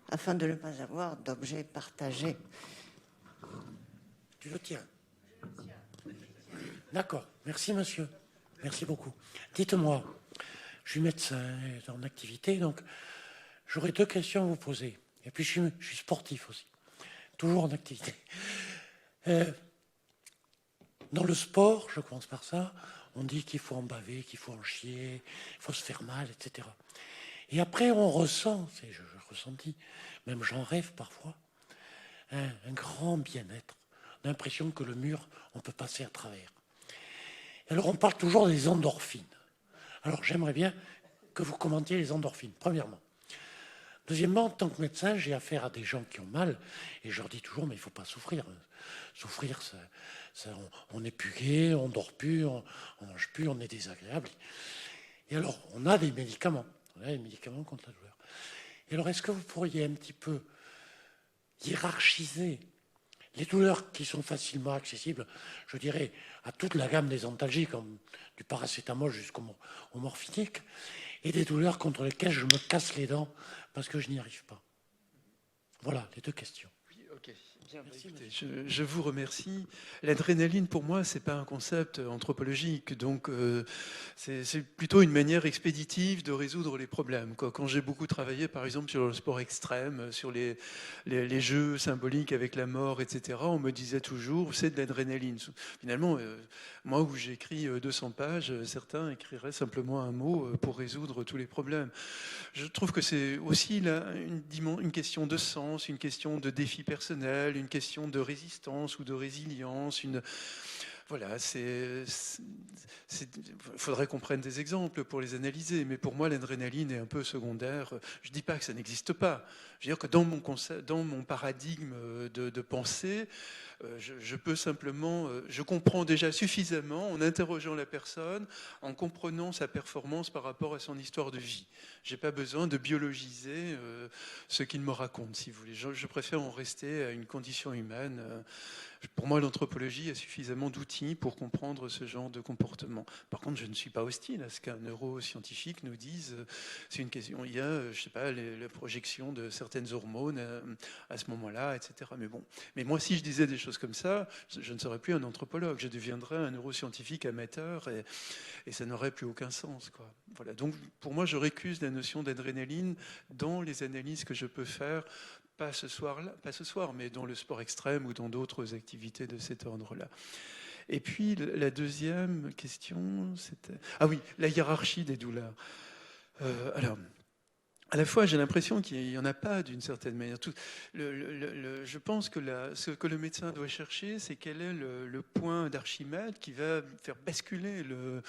afin de ne pas avoir d'objet partagé. Tu le tiens. D'accord. Merci, monsieur. Merci beaucoup. Dites-moi, je suis médecin en activité, donc j'aurais 2 questions à vous poser. Et puis, je suis sportif aussi, toujours en activité. Dans le sport, je commence par ça, on dit qu'il faut en baver, qu'il faut en chier, il faut se faire mal, etc. Et après, on ressent, je ressenti, même j'en rêve parfois, un grand bien-être a l'impression que le mur, on peut passer à travers. Et alors, on parle toujours des endorphines. Alors, j'aimerais bien que vous commentiez les endorphines, premièrement. Deuxièmement, en tant que médecin, j'ai affaire à des gens qui ont mal, et je leur dis toujours, mais il ne faut pas souffrir. Souffrir, on n'est plus gai, on ne dort plus, on ne mange plus, on est désagréable. Et alors, on a des médicaments. On a des médicaments contre la douleur. Et alors, est-ce que vous pourriez un petit peu hiérarchiser les douleurs qui sont facilement accessibles, je dirais, à toute la gamme des antalgiques, comme du paracétamol jusqu'au morphinique, et des douleurs contre lesquelles je me casse les dents parce que je n'y arrive pas. Voilà les deux questions. Oui, ok. Bien, écoutez, je vous remercie. L'adrénaline, pour moi, c'est pas un concept anthropologique, donc c'est plutôt une manière expéditive de résoudre les problèmes. Quand j'ai beaucoup travaillé, par exemple, sur le sport extrême, sur les jeux symboliques avec la mort, etc., on me disait toujours, c'est de l'adrénaline. Finalement, moi, où j'écris 200 pages, certains écriraient simplement un mot pour résoudre tous les problèmes. Je trouve que c'est aussi là une question de sens, une question de défi personnel, une question de résistance ou de résilience. Voilà, il faudrait qu'on prenne des exemples pour les analyser, mais pour moi, l'adrénaline est un peu secondaire. Je ne dis pas que ça n'existe pas. Je veux dire que dans mon paradigme de pensée, je peux simplement, je comprends déjà suffisamment en interrogeant la personne, en comprenant sa performance par rapport à son histoire de vie. Je n'ai pas besoin de biologiser ce qu'il me raconte, si vous voulez. Je préfère en rester à une condition humaine. Pour moi, l'anthropologie a suffisamment d'outils pour comprendre ce genre de comportement. Par contre, je ne suis pas hostile à ce qu'un neuroscientifique nous dise. C'est une question. Il y a, je sais pas, la projection de certaines hormones à ce moment-là, etc. Mais bon. Mais moi, si je disais des choses comme ça, je ne serais plus un anthropologue. Je deviendrais un neuroscientifique amateur et ça n'aurait plus aucun sens, quoi. Voilà. Donc, pour moi, je récuse la notion d'adrénaline dans les analyses que je peux faire. Pas ce soir, mais dans le sport extrême ou dans d'autres activités de cet ordre-là. Et puis, la deuxième question, c'était... Ah oui, la hiérarchie des douleurs. Alors, à la fois, j'ai l'impression qu'il n'y en a pas d'une certaine manière. Je pense que ce que le médecin doit chercher, c'est quel est le point d'Archimède qui va faire basculer le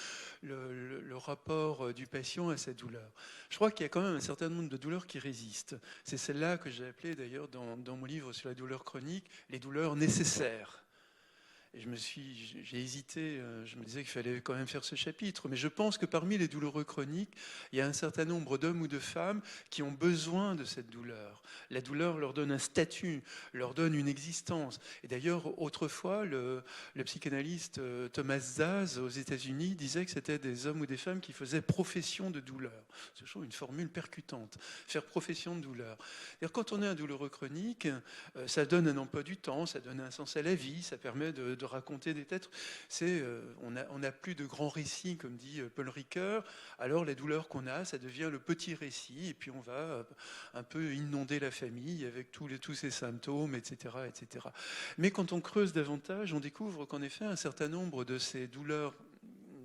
rapport du patient à sa douleur. Je crois qu'il y a quand même un certain nombre de douleurs qui résistent. C'est celle-là que j'ai appelée d'ailleurs dans mon livre sur la douleur chronique, les douleurs nécessaires. Et j'ai hésité, je me disais qu'il fallait quand même faire ce chapitre, mais je pense que parmi les douloureux chroniques, il y a un certain nombre d'hommes ou de femmes qui ont besoin de cette douleur. La douleur leur donne un statut, leur donne une existence. Et d'ailleurs, autrefois, le psychanalyste Thomas Szasz aux États-Unis disait que c'était des hommes ou des femmes qui faisaient profession de douleur. C'est toujours une formule percutante, faire profession de douleur. C'est-à-dire, quand on est un douloureux chronique, ça donne un emploi du temps, ça donne un sens à la vie, ça permet de raconter des têtes. On n'a plus de grands récits, comme dit Paul Ricoeur. Alors la douleur qu'on a, ça devient le petit récit, et puis on va un peu inonder la famille avec tous ces symptômes, etc., etc. Mais quand on creuse davantage, on découvre qu'en effet, un certain nombre de ces douleurs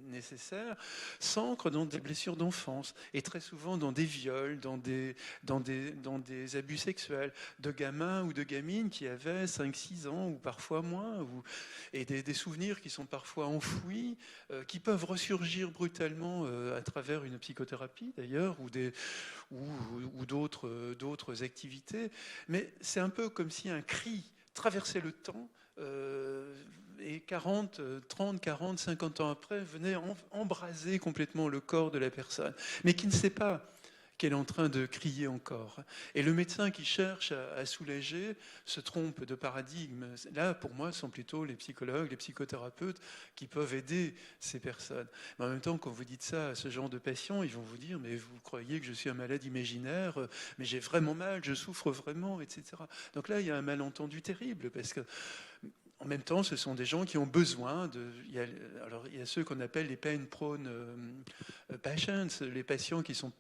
nécessaires s'ancrent dans des blessures d'enfance et très souvent dans des viols, dans des abus sexuels de gamins ou de gamines qui avaient 5-6 ans ou parfois moins, et des souvenirs qui sont parfois enfouis, qui peuvent ressurgir brutalement à travers une psychothérapie d'ailleurs ou d'autres activités. Mais c'est un peu comme si un cri traversait le temps et 30, 40, 50 ans après, venait embraser complètement le corps de la personne, mais qui ne sait pas qu'elle est en train de crier encore. Et le médecin qui cherche à soulager se trompe de paradigme. Là, pour moi, ce sont plutôt les psychologues, les psychothérapeutes qui peuvent aider ces personnes. Mais en même temps, quand vous dites ça à ce genre de patients, ils vont vous dire « mais vous croyez que je suis un malade imaginaire, mais j'ai vraiment mal, je souffre vraiment, etc. » Donc là, il y a un malentendu terrible, parce que en même temps, ce sont des gens qui ont besoin de... Il y a ceux qu'on appelle les pain-prone patients, les patients qui sont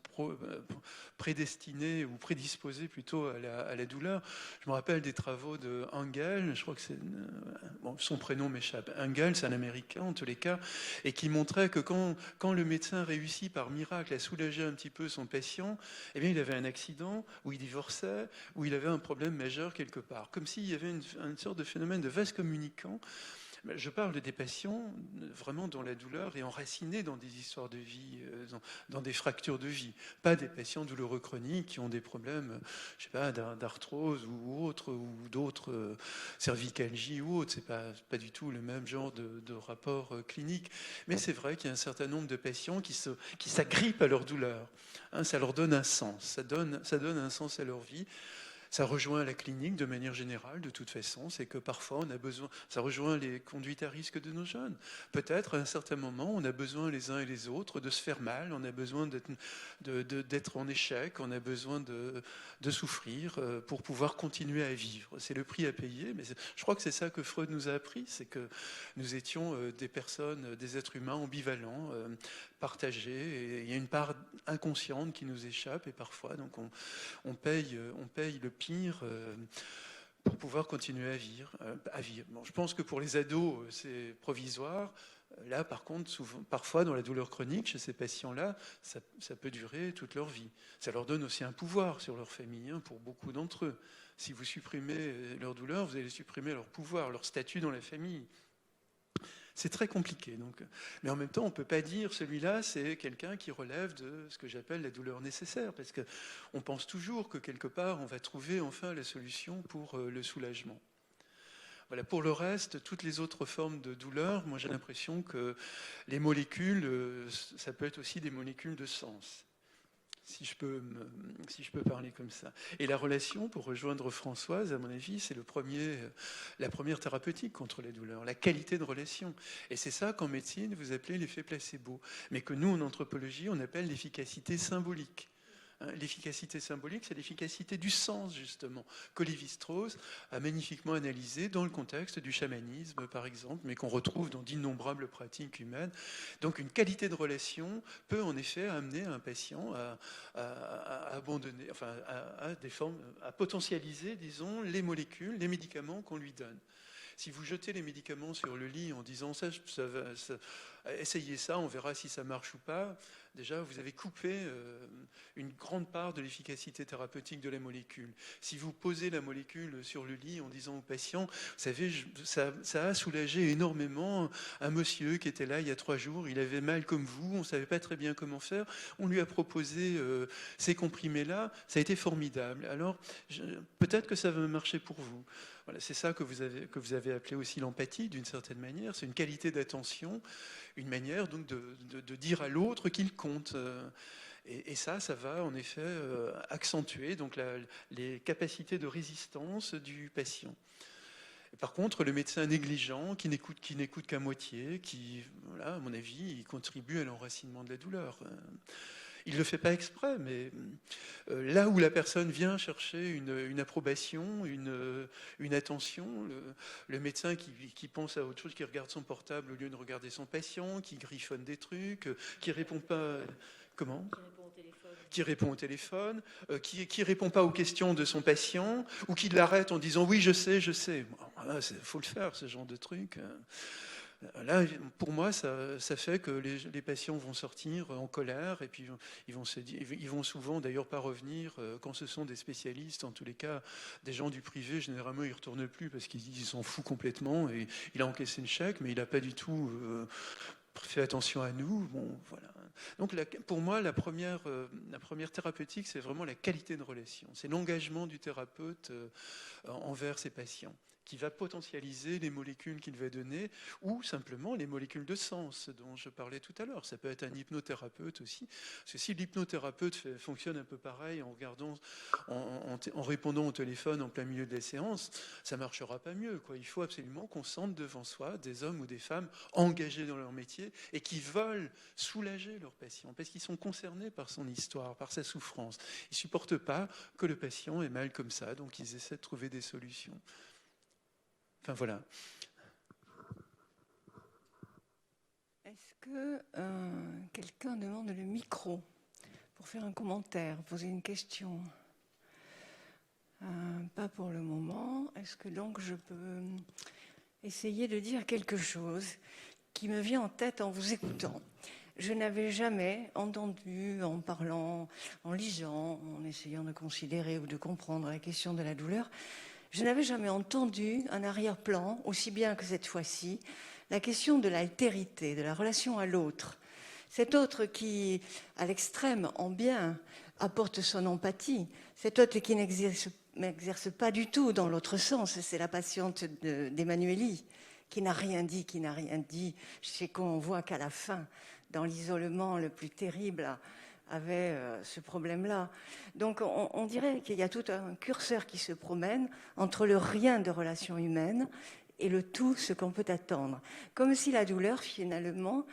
prédestinés ou prédisposés plutôt à la douleur. Je me rappelle des travaux de Engel, je crois que c'est... Bon, son prénom m'échappe. Engel, c'est un Américain en tous les cas, et qui montrait que quand le médecin réussit par miracle à soulager un petit peu son patient, eh bien, il avait un accident, ou il divorçait, ou il avait un problème majeur quelque part. Comme s'il y avait une sorte de phénomène de vaste communication communicants. Je parle des patients vraiment dont la douleur est enracinée dans des histoires de vie, dans des fractures de vie. Pas des patients douloureux chroniques qui ont des problèmes, je sais pas, d'arthrose ou autre, ou d'autres cervicalgies ou autres. C'est pas du tout le même genre de rapport clinique. Mais c'est vrai qu'il y a un certain nombre de patients qui s'agrippent à leur douleur. Hein, ça leur donne un sens. Ça donne un sens à leur vie. Ça rejoint la clinique de manière générale, de toute façon, c'est que parfois on a besoin, ça rejoint les conduites à risque de nos jeunes. Peut-être à un certain moment, on a besoin les uns et les autres de se faire mal, on a besoin d'être en échec, on a besoin de souffrir pour pouvoir continuer à vivre. C'est le prix à payer, mais je crois que c'est ça que Freud nous a appris, c'est que nous étions des personnes, des êtres humains ambivalents, partagés, et il y a une part inconsciente qui nous échappe, et parfois donc on paye le pire pour pouvoir continuer à vivre. Bon, je pense que pour les ados, c'est provisoire. Là, par contre, parfois, dans la douleur chronique, chez ces patients-là, ça peut durer toute leur vie. Ça leur donne aussi un pouvoir sur leur famille, hein, pour beaucoup d'entre eux. Si vous supprimez leur douleur, vous allez supprimer leur pouvoir, leur statut dans la famille. C'est très compliqué. Donc. Mais en même temps, on ne peut pas dire celui-là, c'est quelqu'un qui relève de ce que j'appelle la douleur nécessaire, parce qu'on pense toujours que quelque part, on va trouver enfin la solution pour le soulagement. Voilà. Pour le reste, toutes les autres formes de douleur, moi j'ai l'impression que les molécules, ça peut être aussi des molécules de sens. Si je peux parler comme ça. Et la relation, pour rejoindre Françoise, à mon avis, c'est la première thérapeutique contre la douleur, la qualité de relation. Et c'est ça qu'en médecine, vous appelez l'effet placebo, mais que nous, en anthropologie, on appelle l'efficacité symbolique. L'efficacité symbolique, c'est l'efficacité du sens, justement, que Lévi-Strauss a magnifiquement analysé dans le contexte du chamanisme, par exemple, mais qu'on retrouve dans d'innombrables pratiques humaines. Donc une qualité de relation peut en effet amener un patient à abandonner, enfin à potentialiser, disons, les molécules, les médicaments qu'on lui donne. Si vous jetez les médicaments sur le lit en disant essayez ça, on verra si ça marche ou pas, déjà vous avez coupé une grande part de l'efficacité thérapeutique de la molécule. Si vous posez la molécule sur le lit en disant au patient, vous savez, ça a soulagé énormément un monsieur qui était là il y a 3 jours, il avait mal comme vous, on ne savait pas très bien comment faire, on lui a proposé ces comprimés-là, ça a été formidable. Alors peut-être que ça va marcher pour vous. Voilà, c'est ça que vous avez appelé aussi l'empathie, d'une certaine manière. C'est une qualité d'attention, une manière donc de dire à l'autre qu'il compte. Et ça va en effet accentuer donc les capacités de résistance du patient. Et par contre, le médecin négligent, qui n'écoute qu'à moitié, qui, voilà, à mon avis, il contribue à l'enracinement de la douleur. Il ne le fait pas exprès, mais là où la personne vient chercher une approbation, une attention, le médecin qui pense à autre chose, qui regarde son portable au lieu de regarder son patient, qui griffonne des trucs, qui répond pas... Comment ? Qui répond au téléphone, qui répond pas aux questions de son patient, ou qui l'arrête en disant « oui, je sais ». Il faut le faire, ce genre de truc. Là, pour moi, ça fait que les patients vont sortir en colère et puis ils vont souvent d'ailleurs pas revenir quand ce sont des spécialistes. En tous les cas, des gens du privé, généralement, ils ne retournent plus parce qu'ils s'en foutent complètement et il a encaissé une chèque, mais il n'a pas du tout fait attention à nous. Bon, voilà. Donc, pour moi, la première thérapeutique, c'est vraiment la qualité de relation. C'est l'engagement du thérapeute envers ses patients, qui va potentialiser les molécules qu'il va donner, ou simplement les molécules de sens dont je parlais tout à l'heure. Ça peut être un hypnothérapeute aussi. Parce que si l'hypnothérapeute fonctionne un peu pareil en répondant au téléphone en plein milieu de la séance, ça ne marchera pas mieux, quoi. Il faut absolument qu'on sente devant soi des hommes ou des femmes engagés dans leur métier et qui veulent soulager leurs patients, parce qu'ils sont concernés par son histoire, par sa souffrance. Ils ne supportent pas que le patient ait mal comme ça, donc ils essaient de trouver des solutions. Enfin, voilà. Est-ce que quelqu'un demande le micro pour faire un commentaire, poser une question ? Pas pour le moment. Est-ce que donc je peux essayer de dire quelque chose qui me vient en tête en vous écoutant ? Je n'avais jamais entendu, en parlant, en lisant, en essayant de considérer ou de comprendre la question de la douleur, Je n'avais jamais entendu un arrière-plan, aussi bien que cette fois-ci, la question de l'altérité, de la relation à l'autre. Cet autre qui, à l'extrême, en bien, apporte son empathie. Cet autre qui n'exerce pas du tout dans l'autre sens. C'est la patiente d'Emmanueli, qui n'a rien dit, chez qu'on voit qu'à la fin, dans l'isolement le plus terrible, avait ce problème-là. Donc on dirait qu'il y a tout un curseur qui se promène entre le rien de relations humaines et le tout, ce qu'on peut attendre. Comme si la douleur, finalement,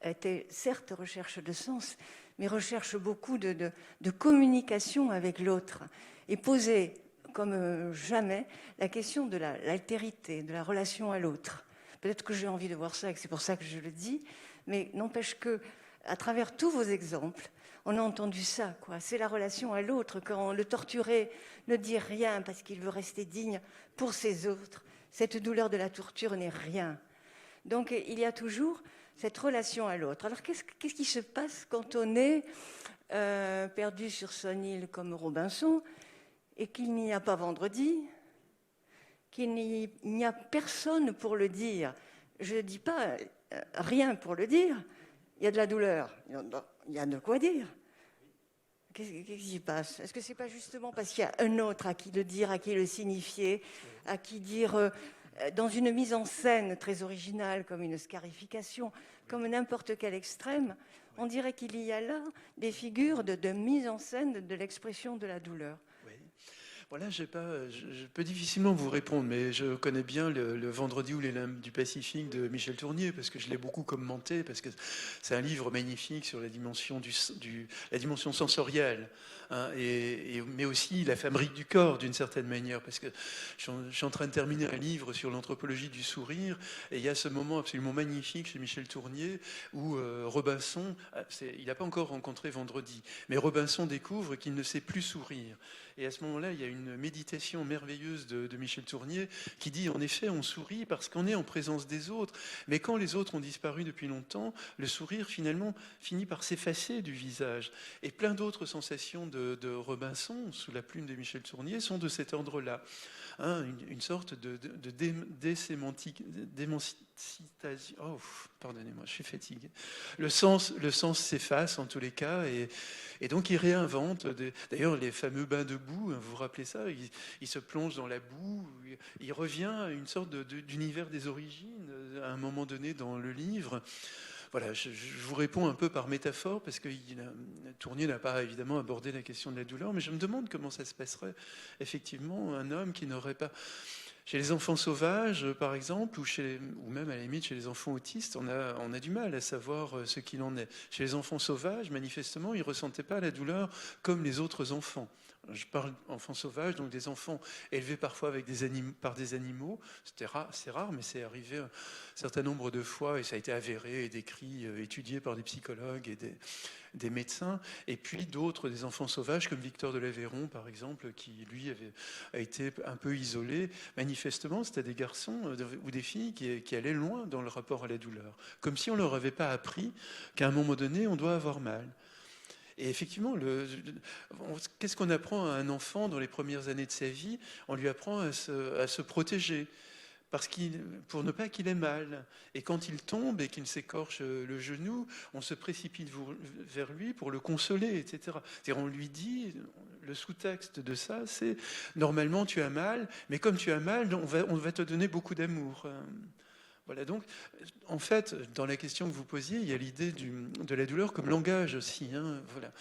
était certes recherche de sens, mais recherche beaucoup de communication avec l'autre et posait comme jamais la question de l'altérité, de la relation à l'autre. Peut-être que j'ai envie de voir ça et que c'est pour ça que je le dis, mais n'empêche que, à travers tous vos exemples, on a entendu ça, quoi. C'est la relation à l'autre. Quand le torturé ne dit rien parce qu'il veut rester digne pour ses autres, cette douleur de la torture n'est rien. Donc il y a toujours cette relation à l'autre. Alors qu'est-ce qui se passe quand on est perdu sur son île comme Robinson et qu'il n'y a pas vendredi, qu'il n'y a personne pour le dire? Je ne dis pas rien pour le dire. Il y a de la douleur, il y a de quoi dire. Qu'est-ce qui se passe? Est-ce que ce n'est pas justement parce qu'il y a un autre à qui le dire, à qui le signifier, à qui dire, dans une mise en scène très originale, comme une scarification, comme n'importe quel extrême, on dirait qu'il y a là des figures de mise en scène de l'expression de la douleur. Voilà, je peux difficilement vous répondre, mais je connais bien le Vendredi ou les Limbes du Pacifique de Michel Tournier, parce que je l'ai beaucoup commenté, parce que c'est un livre magnifique sur la dimension, la dimension sensorielle, hein, mais aussi la fabrique du corps, d'une certaine manière, parce que je suis en train de terminer un livre sur l'anthropologie du sourire, et il y a ce moment absolument magnifique chez Michel Tournier, où Robinson, il n'a pas encore rencontré Vendredi, mais Robinson découvre qu'il ne sait plus sourire. Et à ce moment-là, il y a une méditation merveilleuse de Michel Tournier qui dit, en effet, on sourit parce qu'on est en présence des autres. Mais quand les autres ont disparu depuis longtemps, le sourire, finalement, finit par s'effacer du visage. Et plein d'autres sensations de Robinson, sous la plume de Michel Tournier, sont de cet ordre-là. Hein, une sorte de démoncitation. Oh, pardonnez-moi, je suis fatigué. Le sens s'efface en tous les cas, et donc il réinvente. D'ailleurs, les fameux bains de boue, vous vous rappelez ça, il se plonge dans la boue, il revient à une sorte d'univers des origines à un moment donné dans le livre. Voilà, je vous réponds un peu par métaphore, parce que Tournier n'a pas évidemment abordé la question de la douleur, mais je me demande comment ça se passerait, effectivement, un homme qui n'aurait pas... Chez les enfants sauvages, par exemple, ou même à la limite chez les enfants autistes, on a du mal à savoir ce qu'il en est. Chez les enfants sauvages, manifestement, ils ne ressentaient pas la douleur comme les autres enfants. Je parle d'enfants sauvages, donc des enfants élevés parfois avec par des animaux. C'est rare, mais c'est arrivé un certain nombre de fois, et ça a été avéré et décrit, étudié par des psychologues et des médecins. Et puis d'autres, des enfants sauvages, comme Victor de l'Aveyron, par exemple, qui, lui, a été un peu isolé. Manifestement, c'était des garçons ou des filles qui allaient loin dans le rapport à la douleur. Comme si on ne leur avait pas appris qu'à un moment donné, on doit avoir mal. Et effectivement, qu'est-ce qu'on apprend à un enfant dans les premières années de sa vie? On lui apprend à se protéger, pour ne pas qu'il ait mal. Et quand il tombe et qu'il s'écorche le genou, on se précipite vers lui pour le consoler, etc. C'est-à-dire, on lui dit, le sous-texte de ça, c'est normalement tu as mal, mais comme tu as mal, on va te donner beaucoup d'amour. Voilà, donc, en fait, dans la question que vous posiez, il y a l'idée de la douleur comme langage aussi. Hein, voilà.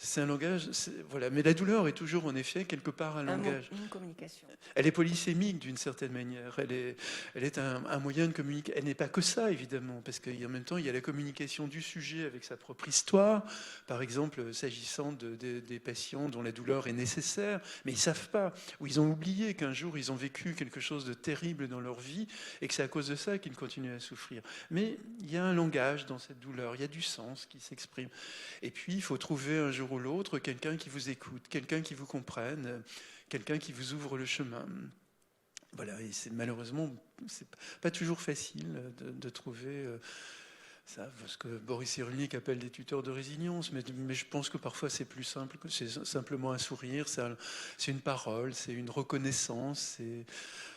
C'est un langage, voilà. Mais la douleur est toujours, en effet, quelque part un langage. Une communication. Elle est polysémique d'une certaine manière. Elle est un moyen de communiquer. Elle n'est pas que ça, évidemment, parce qu'en même temps, il y a la communication du sujet avec sa propre histoire. Par exemple, s'agissant des patients dont la douleur est nécessaire, mais ils ne savent pas, ou ils ont oublié qu'un jour, ils ont vécu quelque chose de terrible dans leur vie, et que c'est à cause de ça qu'ils continuent à souffrir. Mais il y a un langage dans cette douleur, il y a du sens qui s'exprime. Et puis, il faut trouver un jour ou l'autre quelqu'un qui vous écoute, quelqu'un qui vous comprenne, quelqu'un qui vous ouvre le chemin. Voilà, et malheureusement, c'est pas toujours facile de trouver ça, ce que Boris Cyrulnik appelle des tuteurs de résilience, mais je pense que parfois c'est plus simple, que c'est simplement un sourire, c'est une parole, c'est une reconnaissance,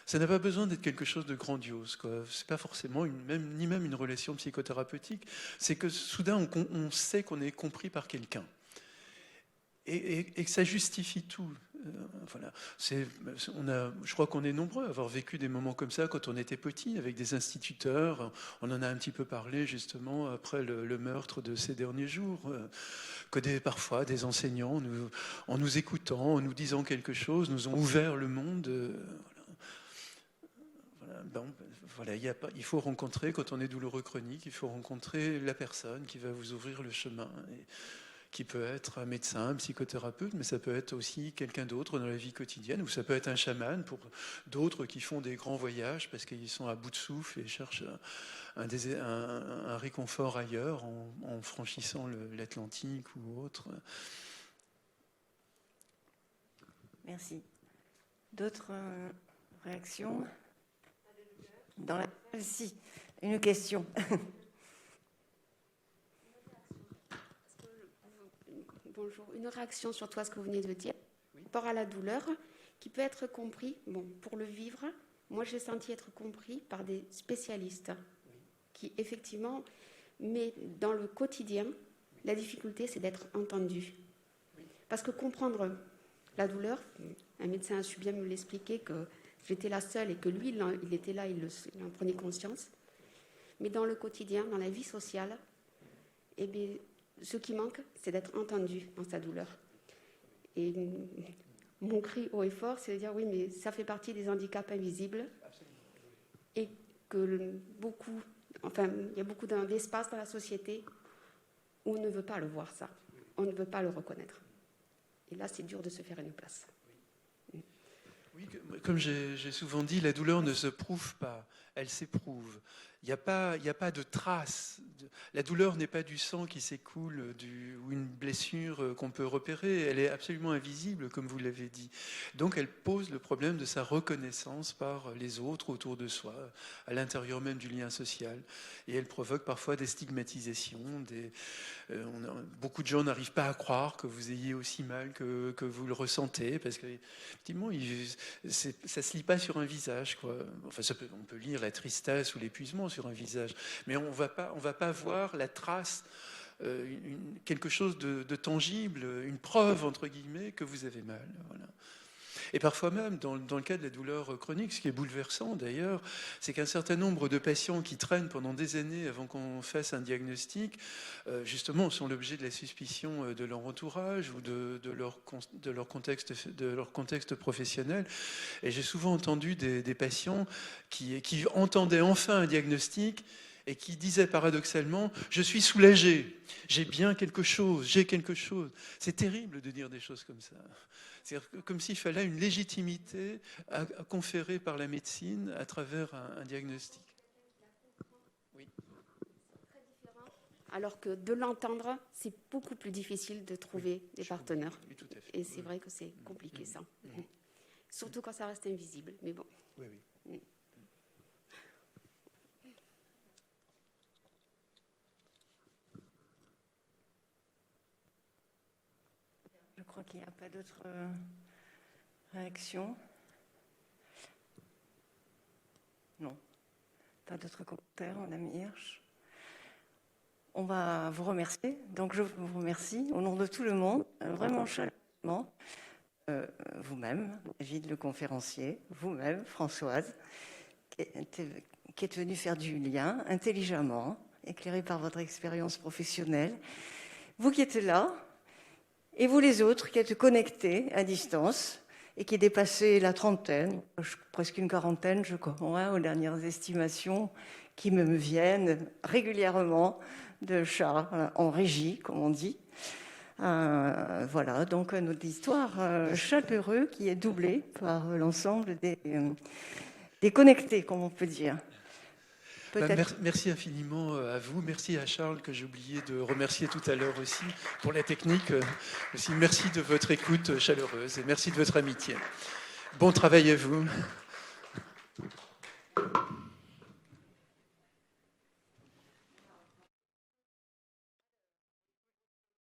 ça n'a pas besoin d'être quelque chose de grandiose, quoi. C'est pas forcément ni même une relation psychothérapeutique, c'est que soudain on sait qu'on est compris par quelqu'un. Et que ça justifie tout. Voilà. Je crois qu'on est nombreux à avoir vécu des moments comme ça quand on était petit, avec des instituteurs. On en a un petit peu parlé justement après le meurtre de ces derniers jours. Que parfois des enseignants, en nous écoutant, en nous disant quelque chose, nous ont ouvert le monde. Voilà, il faut rencontrer, quand on est douloureux chronique, il faut rencontrer la personne qui va vous ouvrir le chemin. Qui peut être un médecin, un psychothérapeute, mais ça peut être aussi quelqu'un d'autre dans la vie quotidienne, ou ça peut être un chaman pour d'autres qui font des grands voyages parce qu'ils sont à bout de souffle et cherchent un réconfort ailleurs en franchissant l'Atlantique ou autre. Merci. D'autres réactions? Dans la salle, si. Une question. Bonjour. Une réaction sur toi, ce que vous venez de dire, par rapport à la douleur, qui peut être compris, pour le vivre, moi j'ai senti être compris par des spécialistes qui, effectivement, mais dans le quotidien, la difficulté, c'est d'être entendu. Parce que comprendre la douleur, un médecin a su bien me l'expliquer, que j'étais la seule et que lui, il était là, il en prenait conscience. Mais dans le quotidien, dans la vie sociale, eh bien, ce qui manque, c'est d'être entendu dans sa douleur. Et mon cri haut et fort, c'est de dire oui, mais ça fait partie des handicaps invisibles. Et que il y a beaucoup d'espace dans la société où on ne veut pas le voir, ça. On ne veut pas le reconnaître. Et là, c'est dur de se faire une place. Oui, comme j'ai souvent dit, la douleur ne se prouve pas, elle s'éprouve. Il n'y a pas de trace. La douleur n'est pas du sang qui s'écoule ou une blessure qu'on peut repérer. Elle est absolument invisible, comme vous l'avez dit. Donc elle pose le problème de sa reconnaissance par les autres autour de soi, à l'intérieur même du lien social. Et elle provoque parfois des stigmatisations. Beaucoup de gens n'arrivent pas à croire que vous ayez aussi mal que vous le ressentez, parce qu'effectivement, ça ne se lit pas sur un visage, quoi. Enfin, on peut lire la tristesse ou l'épuisement sur un visage, mais on va pas voir la trace, quelque chose de tangible, une preuve entre guillemets que vous avez mal. Voilà. Et parfois même, dans le cas de la douleur chronique, ce qui est bouleversant d'ailleurs, c'est qu'un certain nombre de patients qui traînent pendant des années avant qu'on fasse un diagnostic, justement, sont l'objet de la suspicion de leur entourage ou de leur contexte professionnel. Et j'ai souvent entendu des patients qui entendaient enfin un diagnostic et qui disaient paradoxalement « je suis soulagé, j'ai quelque chose ». C'est terrible de dire des choses comme ça. C'est comme s'il fallait une légitimité à conférer par la médecine à travers un diagnostic. Oui. Très différent. Alors que de l'entendre, c'est beaucoup plus difficile de trouver des partenaires. Oui, tout à fait. Et c'est vrai que c'est compliqué, ça. Surtout quand ça reste invisible. Mais bon. Oui. Je crois qu'il n'y a pas d'autres réactions. Non, pas d'autres commentaires, Madame Hirsch. On va vous remercier. Donc je vous remercie au nom de tout le monde, vraiment chaleureusement. Vous-même, David le conférencier, vous-même, Françoise, qui êtes venue faire du lien intelligemment, éclairé par votre expérience professionnelle. Vous qui êtes là, et vous les autres qui êtes connectés à distance et qui dépassez la trentaine, presque une quarantaine, je crois, aux dernières estimations qui me viennent régulièrement de Charles en régie, comme on dit. Voilà, donc notre histoire chaleureuse qui est doublée par l'ensemble des connectés, comme on peut dire. Merci infiniment à vous. Merci à Charles, que j'ai oublié de remercier tout à l'heure aussi, pour la technique. Aussi, merci de votre écoute chaleureuse et merci de votre amitié. Bon travail à vous.